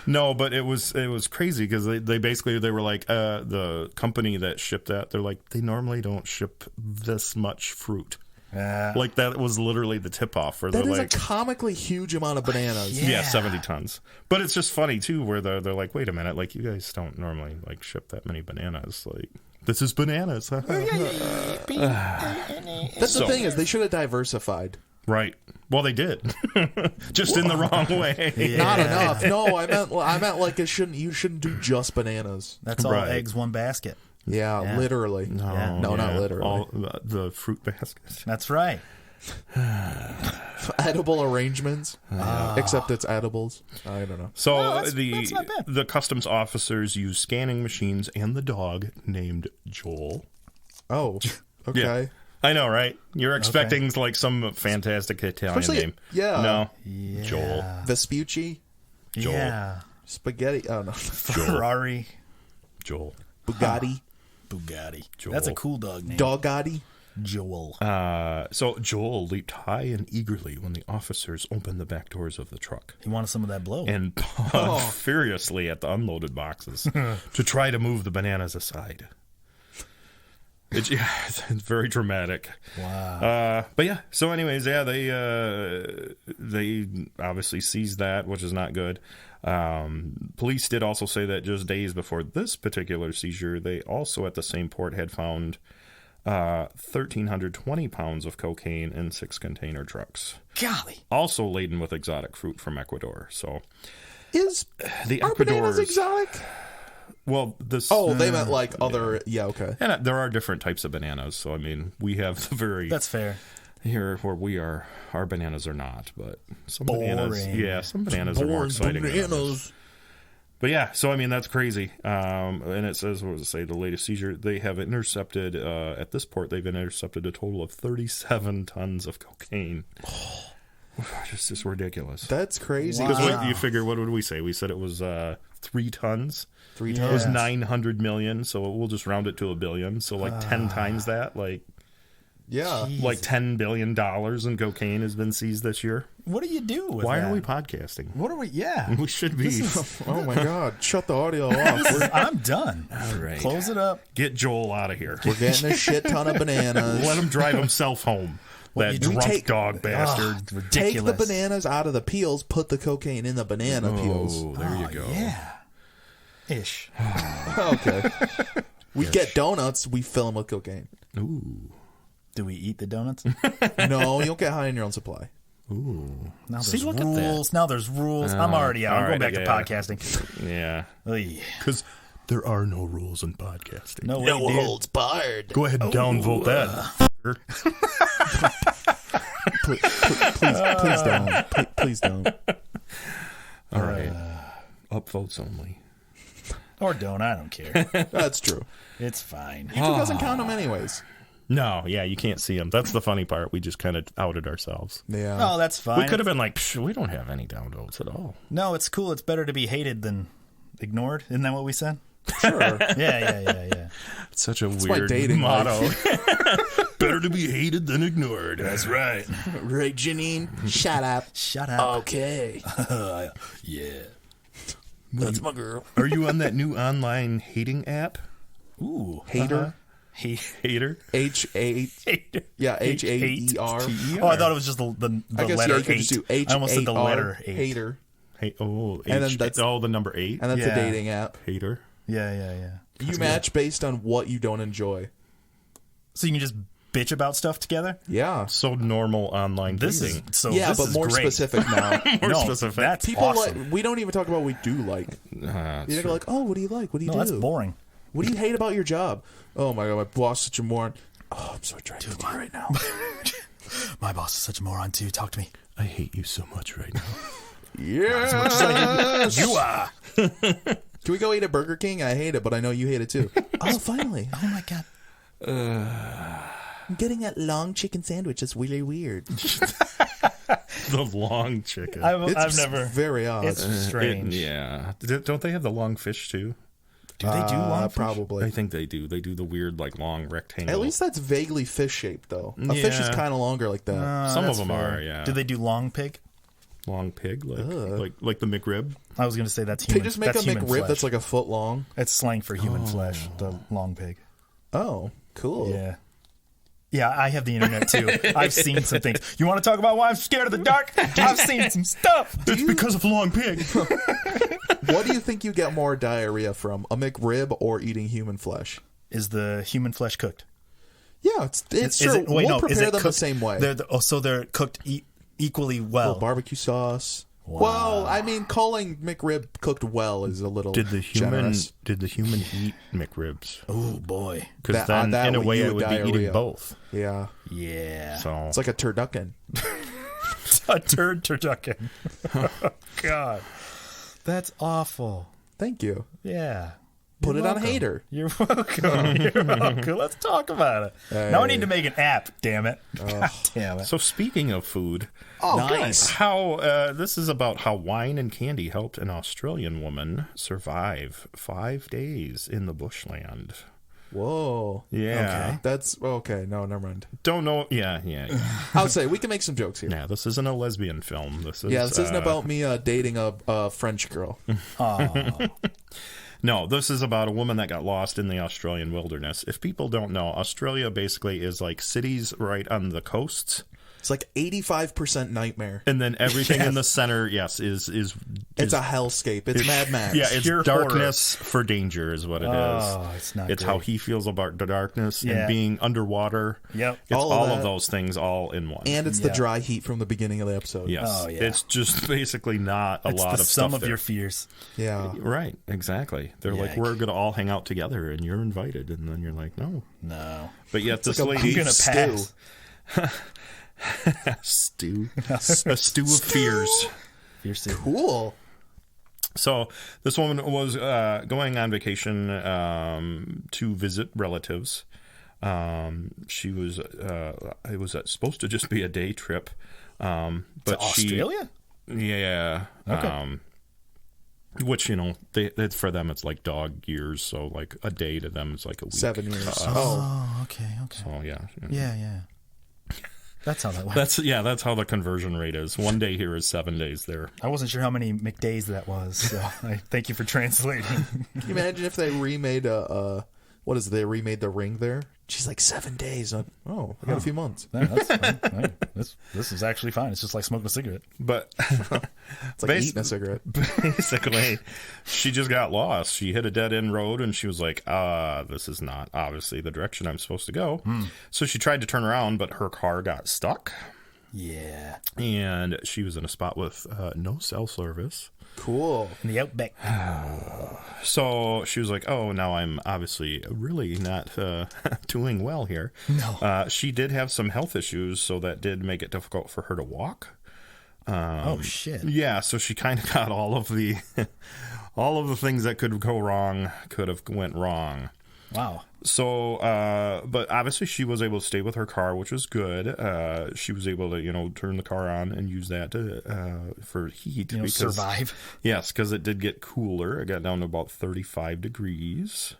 No, but it was crazy because they were like the company that shipped that, they're like, they normally don't ship this much fruit. Like that was literally the tip off where That they're is like a comically huge amount of bananas. yeah, 70 tons. But it's just funny too where they're like, wait a minute, like you guys don't normally like ship that many bananas. Like this is bananas. That's the thing is they should have diversified. Right. Well, they did, just in the wrong way. Not enough. No, I meant like you shouldn't do just bananas. That's all eggs, one basket. Yeah, literally. No, not literally. All the fruit baskets. That's right. Edible arrangements, except it's edibles. I don't know. So that's not bad. the customs officers use scanning machines and the dog named Joel. Oh, okay. Yeah. I know, right? You're expecting like some fantastic Italian name. Yeah. No. Yeah. Joel. Vespucci, Joel. Yeah. spaghetti. Oh no, Ferrari. Joel. Bugatti, Bugatti. Joel. That's a cool dog name. Doggatti. Joel. So Joel leaped high and eagerly when the officers opened the back doors of the truck He wanted some of that blow. and pawed furiously at the unloaded boxes to try to move the bananas aside. It's very dramatic. Wow. But yeah, so anyways, yeah, they obviously seized that, which is not good. Police did also say that just days before this particular seizure, they also at the same port had found 1,320 pounds of cocaine in 6 container trucks, Golly. also laden with exotic fruit from Ecuador. So Are bananas exotic? Well, this. Oh, they meant like other. Yeah, okay. And there are different types of bananas. So I mean, we have the very. That's fair. Here where we are, our bananas are not, but some Boring. some bananas are more exciting than others. bananas. But yeah, so I mean that's crazy. And it says, what does it say? The latest seizure, they have intercepted at this port. They've intercepted a total of 37 tons of cocaine. Just ridiculous. That's crazy. Because you figure, what would we say? We said it was 3 tons. 3 It tons. was 900 million, so we'll just round it to a billion. So like 10 times that, like Yeah. like $10 billion in cocaine has been seized this year. What do you do with Why that? are we podcasting? What are we? Yeah. We should be. Oh my God! Shut the audio off. I'm done. All right. Close it up. Get Joel out of here. We're getting a shit ton of bananas. Let him drive himself home. That we drunk take- dog bastard. Ridiculous. Take the bananas out of the peels. Put the cocaine in the banana peels. Oh, there you go. Yeah. Ish. Okay. We get donuts. We fill them with cocaine. Ooh. Do we eat the donuts? No, you don't get high on your own supply. Ooh. Now there's See, look at rules. Now there's rules. I'm already out. all I'm going right, back to yeah. podcasting. Yeah. Oy. Because there are no rules in podcasting. No way, No dude. holds barred. Go ahead and downvote that. Please don't. Please don't. All right. Upvotes only. Or don't. I don't care. That's true. It's fine. YouTube doesn't count them anyways. No, yeah, you can't see them. That's the funny part. We just kind of outed ourselves. Yeah. Oh, that's fine. We could have been like, Psh, we don't have any downvotes at all. No, it's cool. It's better to be hated than ignored. Isn't that what we said? Sure. Yeah. It's such a my weird dating motto. Better to be hated than ignored. That's right. Right, Janine? Shut up. Shut up. Okay. Yeah. That's my girl. Are you on that new online hating app? Ooh. Hater? Hater? H-A... Yeah, H-A-E-R. Oh, I thought it was just the I guess, letter yeah, you could 8. just do I almost said the H-A-R, letter 8. hater. Hey, oh, And then H, that's- the number 8? And that's Yeah. a dating app. Hater? Yeah. You match based on what you don't enjoy. So you can just bitch about stuff together? Yeah. So normal online This dating. is so. Yeah, this but is more great. specific now. More No, specific. That's People awesome. like, we don't even talk about what we do like. You're like, oh, what do you like? What do you No, do? that's boring. What do you hate about your job? Oh my God, my boss is such a moron. Oh, I'm so attracted to you right now. My boss is such a moron too. Talk to me. I hate you so much right now. Yeah. You are. Can we go eat at Burger King? I hate it, but I know you hate it too. Oh, finally. Oh my god. I'm getting that long chicken sandwich. It's really weird. The long chicken. I've It's never. very odd. It's strange. Yeah. Don't they have the long fish too? Do they do longfish? Probably. I think they do. They do the weird, like, long rectangle. At least that's vaguely fish-shaped, though. A fish is Yeah. kind of longer like that. Some of that's them fair. are, yeah. Do they do long pig? Long pig, like the McRib. I was going to say that's They human. just make that's a human McRib flesh. that's like a foot long. It's slang for human flesh, the long pig. Oh, cool. Yeah. Yeah, I have the internet too. I've seen some things. You want to talk about why I'm scared of the dark? I've seen some stuff. It's because of long pig. What do you think you get more diarrhea from, a McRib or eating human flesh? Is the human flesh cooked? Yeah, it's Is true. it, wait, we'll no, prepare is it them cooked, the same way. So they're cooked equally well. Barbecue sauce. Well, I mean, calling McRib cooked well is a little generous. Did the human eat McRibs? Oh boy. Because then, in a way, you I would be diarrhea. eating both. Yeah. Yeah. So It's like a turducken. A turducken. Oh, God. That's awful. Thank you. Yeah. Put You're it on welcome. Hater. You're welcome. You're welcome. Let's talk about it. Now I need to make an app, damn it. God damn it. So speaking of food, Oh, Nice. how this is about how wine and candy helped an Australian woman survive 5 days in the bushland. Whoa. Yeah. Okay. That's okay. No, never mind. Don't know. Yeah. I would say we can make some jokes here. Yeah, this isn't a lesbian film. This Isn't about me dating a French girl. No, this is about a woman that got lost in the Australian wilderness. If people don't know, Australia basically is like cities right on the coasts. It's like 85% nightmare. And then everything in the center, yes, is It's a hellscape. It's Mad Max. yeah, it's Pure darkness for danger is what it is. Oh, it's not It's great. how he feels about the darkness Yeah. and being underwater. Yep. It's All all of of that. those things all in one. And it's the dry heat from the beginning of the episode. yes. Oh, yeah. It's just basically not a It's lot the of sum stuff of there. your fears. Yeah. Right, exactly. They're like, Yike. we're going to all hang out together and you're invited. And then you're like, no. No. But yet this like a lady... I'm going to pass. Stew. A stew of fears. Fierce soup. Cool. So this woman was going on vacation to visit relatives. She was it was supposed to just be a day trip, but To Australia? yeah, Okay. which for them it's like dog years, so like a day to them is like a week. 7 years. Oh, okay. So yeah. Yeah. That's how that works. That's how the conversion rate is. 1 day here is 7 days there. I wasn't sure how many McDays that was, so I thank you for translating. Can you imagine if they remade they remade The Ring there? She's like 7 days. I got a few months. Yeah, that's fine. Right. This is actually fine. It's just like smoking a cigarette. But It's like eating a cigarette. basically, she just got lost. She hit a dead-end road, and she was like, this is not obviously the direction I'm supposed to go. So she tried to turn around, but her car got stuck, Yeah. and she was in a spot with no cell service. Cool. In the outback. So she was like, oh, now I'm obviously really not doing well here. No. She did have some health issues, so that did make it difficult for her to walk. Oh, shit. Yeah, so she kind of got all of the things that could go wrong could have went wrong. Wow. So, but obviously she was able to stay with her car, which was good. She was able to, turn the car on and use that for heat. Survive. Yes, because it did get cooler. It got down to about 35 degrees.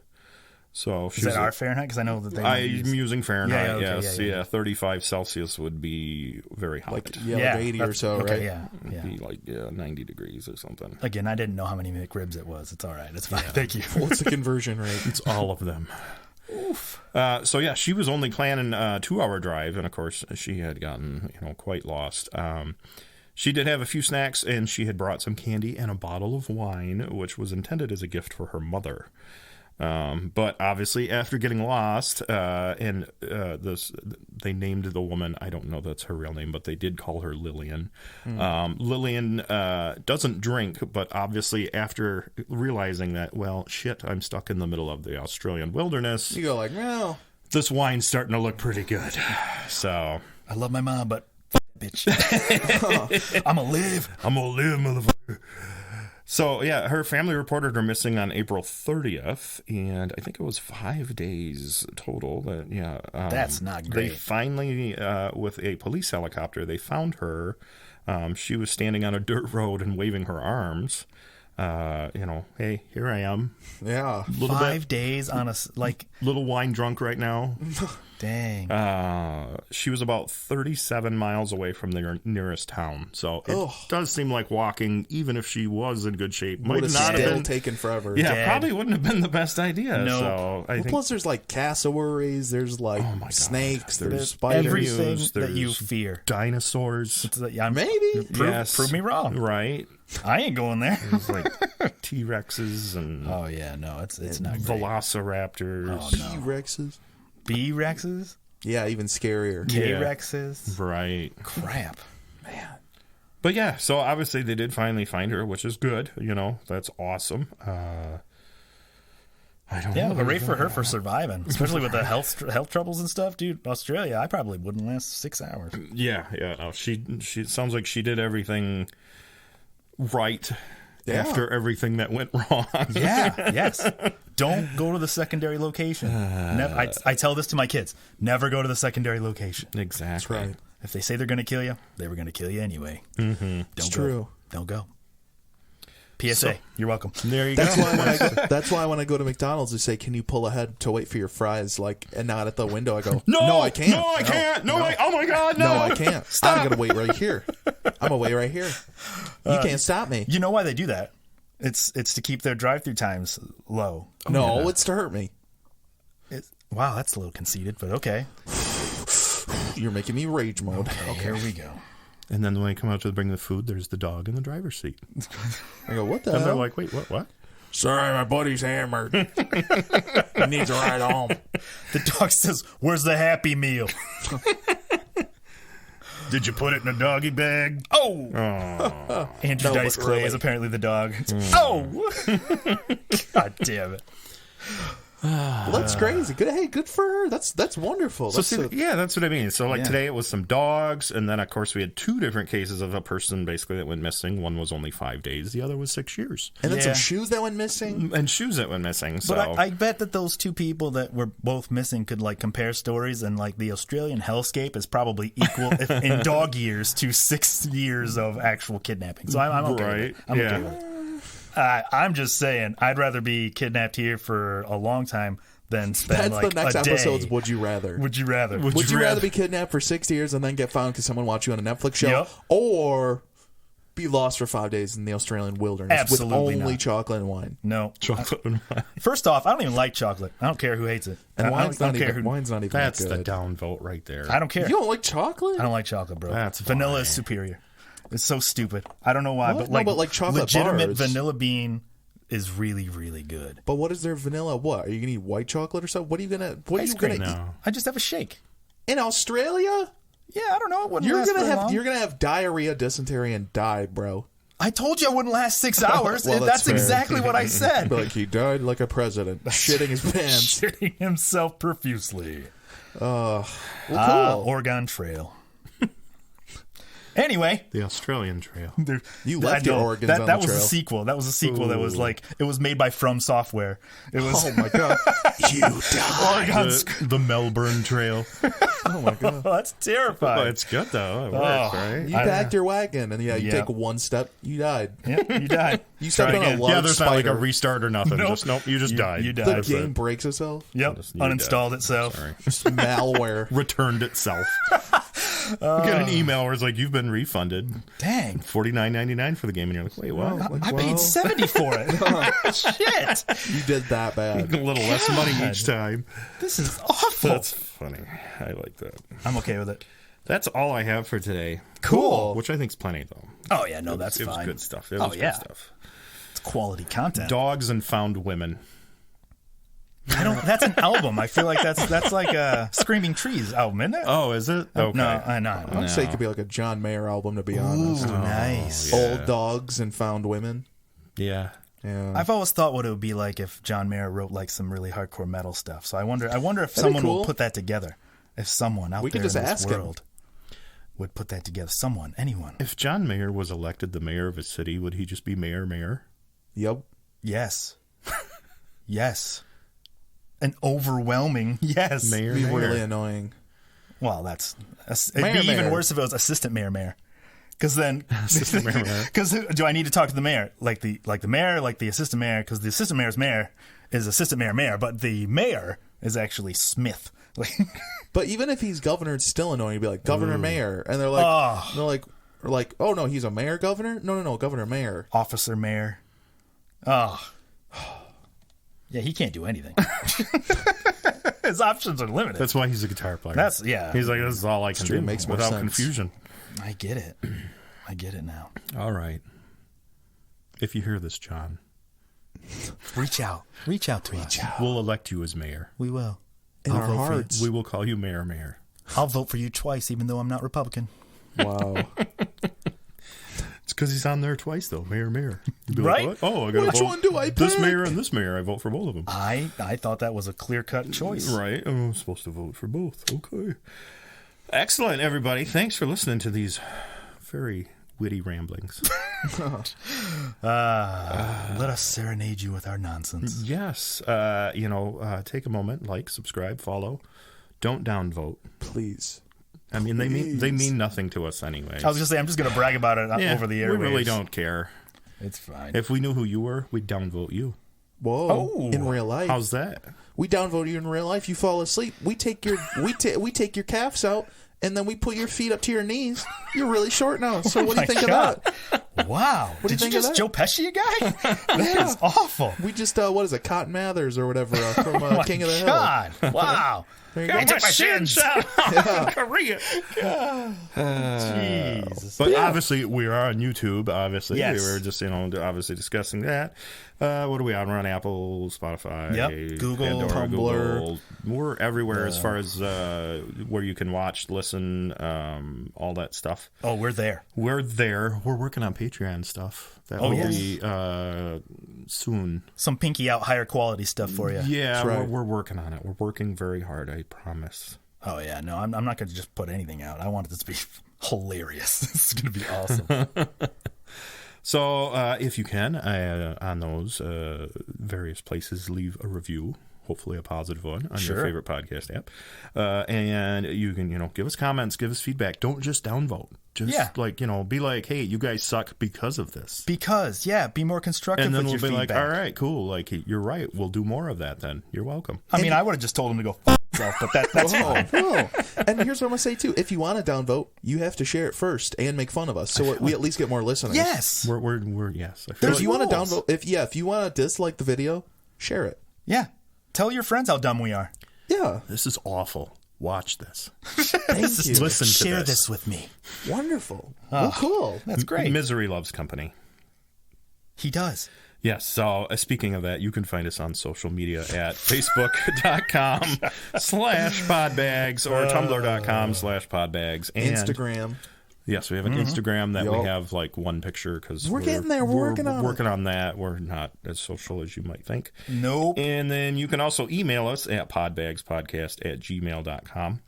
So Is that our Fahrenheit? Because I know that they I'm using Fahrenheit, Yeah, okay, yes. yeah. 35 Celsius would be very hot. Like 80 or so, okay, right? Yeah. It'd be like 90 degrees or something. Again, I didn't know how many McRibs it was. It's all right. It's fine. Thank you. What's the conversion rate? It's all of them. Oof. So yeah, she was only planning a 2-hour drive, and of course she had gotten quite lost. She did have a few snacks, and she had brought some candy and a bottle of wine, which was intended as a gift for her mother. But obviously, after getting lost, they named the woman, I don't know that's her real name, but they did call her Lillian. Lillian doesn't drink, but obviously after realizing that, well, shit, I'm stuck in the middle of the Australian wilderness, You go like, well, this wine's starting to look pretty good. So, I love my mom, but f- that bitch. I'm going to live. I'm gonna live, motherfucker. So, yeah, her family reported her missing on April 30th, and I think it was 5 days total. That's not They great. finally, with a police helicopter, they found her. She was standing on a dirt road and waving her arms. hey, here I am. Yeah. 5 days on a Little wine drunk right now. Dang. She was about 37 miles away from the nearest town. So it does seem like walking, even if she was in good shape, might Would not have have been taken forever. Yeah, Dead. probably wouldn't have been the best idea. No. So I think Plus, there's like cassowaries, there's like snakes, there's spiders. Everything that there's you fear. dinosaurs. Maybe. Prove me wrong. Right. I ain't going there. There's like T-Rexes and Oh yeah, no, it's not great. Velociraptors. Oh, no. T-Rexes. B-Rexes? Yeah, even scarier. K-Rexes? Right. Crap. Man. But yeah, so obviously they did finally find her, which is good. That's awesome. I don't know. Hooray for her for surviving, especially with the health troubles and stuff, dude. Australia, I probably wouldn't last 6 hours. Yeah. No, she sounds like she did everything right after everything that went wrong. Yeah, yes. Don't go to the secondary location. I tell this to my kids. Never go to the secondary location. Exactly. That's right. If they say they're going to kill you, they were going to kill you anyway. Mm-hmm. It's true. Don't go. PSA, you're welcome. There you That's go. why when I go to McDonald's, they say, "Can you pull ahead to wait for your fries?" And not at the window. I go, No, I can't. No, I can't. No, oh my God, no. No, I can't. I'm gonna wait right here. I'm gonna wait right here. You can't stop me. You know why they do that? It's to keep their drive-through times low. No, it's to hurt me. Wow, that's a little conceited, but okay. You're making me rage mode. Okay, here we go. And then when I come out to bring the food, there's the dog in the driver's seat. I go, what the And hell? they're like, wait, what? Sorry, my buddy's hammered. He needs a ride home. The dog says, "Where's the Happy Meal?" Did you put it in a doggy bag? Oh! Andrew Dice Clay is apparently the dog. Oh! God damn it. Well, that's crazy. Good for her. That's wonderful. So that's what I mean. So today it was some dogs, and then of course we had 2 different cases of a person basically that went missing. One was only 5 days, the other was 6 years. And then some shoes that went missing. And shoes that went missing. So But I bet that those 2 people that were both missing could compare stories, and the Australian hellscape is probably equal in dog years to 6 years of actual kidnapping. So I'm okay with it. I'm okay with it. I'm just saying, I'd rather be kidnapped here for a long time than spend That's the next a day. episode's Would You Rather. Would you rather? Would you rather be kidnapped for 6 years and then get found because someone watched you on a Netflix show? Yep. Or be lost for 5 days in the Australian wilderness Absolutely with only not. chocolate and wine? No. chocolate and wine. First off, I don't even like chocolate. I don't care who hates it. And wine's wine's not even That's that the good. downvote right there. I don't care. You don't like chocolate? I don't like chocolate, bro. That's Vanilla fine. is superior. It's so stupid. I don't know why, What? but No, but chocolate legitimate bars. vanilla bean is really, really good. But what is their vanilla? What are you gonna eat? White chocolate or something? What are you gonna Ice cream. eat No. I just have a shake. in Australia? Yeah, I don't know. It wouldn't You're last gonna very long. have diarrhea, dysentery, and die, bro. I told you I wouldn't last 6 hours. Well, that's that's fair. exactly what I said. Like he died like a president, shitting his pants. Shitting himself profusely. Well, cool. Oregon Trail. Anyway, The Australian Trail. You left I know. your organs that on that the was trail. a sequel. That was a sequel that was it was made by From Software. It was Oh my god! You died. Oregon. The Melbourne Trail. Oh my god! Oh, that's terrifying. Oh, it's good though. It works, right? You packed your wagon, and you Yeah. take one step, you died. Yeah, you died. You stepped on a again. large Yeah, there's not like a spider. restart or nothing. Nope. You just died. You The died. game breaks itself. Yep. Just- you Uninstalled died. itself. Sorry. Malware. Returned itself. You get an email where it's like, you've been refunded Dang. $49.99 for the game, and you're like, wait, what? I paid 70 for it. Shit. You did that bad. A little less money each time. This is awful. That's funny. I like that. I'm okay with it. That's all I have for today. Cool. Which I think's plenty, though. Oh, yeah. No, that's It was fine. good stuff. It Oh, was yeah. good stuff. It's quality content. Dogs and Found Women. That's an album. I feel like that's like a Screaming Trees album, isn't it? Oh, is it? Okay. No, I know. I would say it could be like a John Mayer album, to be honest. Ooh, nice. yeah. Old dogs and found women. Yeah. Yeah. I've always thought what it would be like if John Mayer wrote some really hardcore metal stuff. So I wonder if That'd be someone cool. will put that together. If someone out We there could just in this ask him. world would put that together. Someone, anyone. If John Mayer was elected the mayor of a city, would he just be mayor? Yep. Yes. Yes. An overwhelming yes. Mayor, It'd be mayor. really annoying. Well, it'd Mayor, be even mayor. worse if it was assistant mayor. Because then, Assistant mayor. because do I need to talk to the mayor, like the mayor, like the assistant mayor? Because the assistant mayor's mayor is assistant mayor, but the mayor is actually Smith. But even if he's governor, it's still annoying. You'd be like governor mayor, and they're like, oh no, he's a mayor governor. No, governor mayor, officer mayor. Oh, yeah, he can't do anything. His options are limited. That's why he's a guitar player. Yeah. He's like, this is all I can do. Makes more without sense. confusion. I get it. I get it now. All right. If you hear this, John, Reach out to us. we'll elect you as mayor. We will. in I'll our vote for you. hearts. We will call you Mayor. I'll vote for you twice, even though I'm not Republican. Wow. It's because he's on there twice, though. Mayor. You'd be Right? like, what? Oh, I got to Which vote. one do I This pick? mayor and this mayor. I vote for both of them. I thought that was a clear-cut choice. Right. Oh, I'm supposed to vote for both. Okay. Excellent, everybody. Thanks for listening to these very witty ramblings. Let us serenade you with our nonsense. Yes. Take a moment, like, subscribe, follow. Don't downvote. Please. I mean, they mean nothing to us anyway. I was going to say, I'm just going to brag about it over the airwaves. We really don't care. It's fine. If we knew who you were, we'd downvote you. Whoa. Oh. In real life. How's that? We downvote you in real life. You fall asleep. We take your we take your calves out, and then we put your feet up to your knees. You're really short now. So what do you think of that? Wow. do you Did you think of just that? Joe Pesci a guy? That is awful. We just what is it, Cotton Mathers or whatever from Oh my King of the Hill. God. Wow. There you I go. took my shins. Korea. Jesus. But obviously, we are on YouTube. Obviously, Yes. we were just obviously discussing that. What are we on? We're on Apple, Spotify, Yep. Google, Pandora, Tumblr. Google. We're everywhere as far as where you can watch, listen, all that stuff. Oh, we're there. We're there. We're working on Patreon stuff. That will be soon. Some pinky out higher quality stuff for you. Yeah, right. we're working on it. We're working very hard. I promise. Oh, yeah. No, I'm not going to just put anything out. I want it to be hilarious. It's going to be awesome. So if you can, on those various places, leave a review, hopefully a positive one, on your favorite podcast app. And you can, give us comments, give us feedback. Don't just downvote. Just be like, hey, you guys suck because of this. Be more constructive And then with we'll your be feedback. like, all right, cool. Like, you're right. We'll do more of that then. You're welcome. I mean, I would have just told him to go f himself, but that's fine. Whoa. And here's what I'm gonna say too: if you want to downvote, you have to share it first and make fun of us, so we at least get more listeners. Yes. We're yes. I feel If There's you want to rules. downvote, if you want to dislike the video, share it. Yeah. Tell your friends how dumb we are. Yeah. this is awful. Watch this. Thank you. Listen to Share this. this with me. Wonderful. Well, cool. That's great. Misery loves company. He does. Yes. So speaking of that, you can find us on social media at facebook.com/podbags or tumblr.com/podbags. And Instagram. yes, we have an Instagram that we have like one picture because We're getting there. We're working on it. that. We're not as social as you might think. Nope. And then you can also email us at podbagspodcast@gmail.com.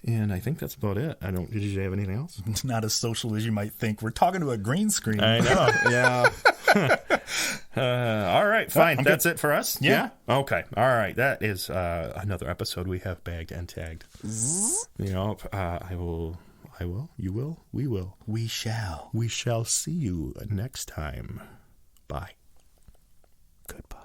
And I think that's about it. Did you have anything else? It's not as social as you might think. We're talking to a green screen. I know. Yeah. All right, fine. That's it for us? Yeah. Okay. All right. That is another episode we have bagged and tagged. I will. You will. We will. We shall. We shall see you next time. Bye. Goodbye.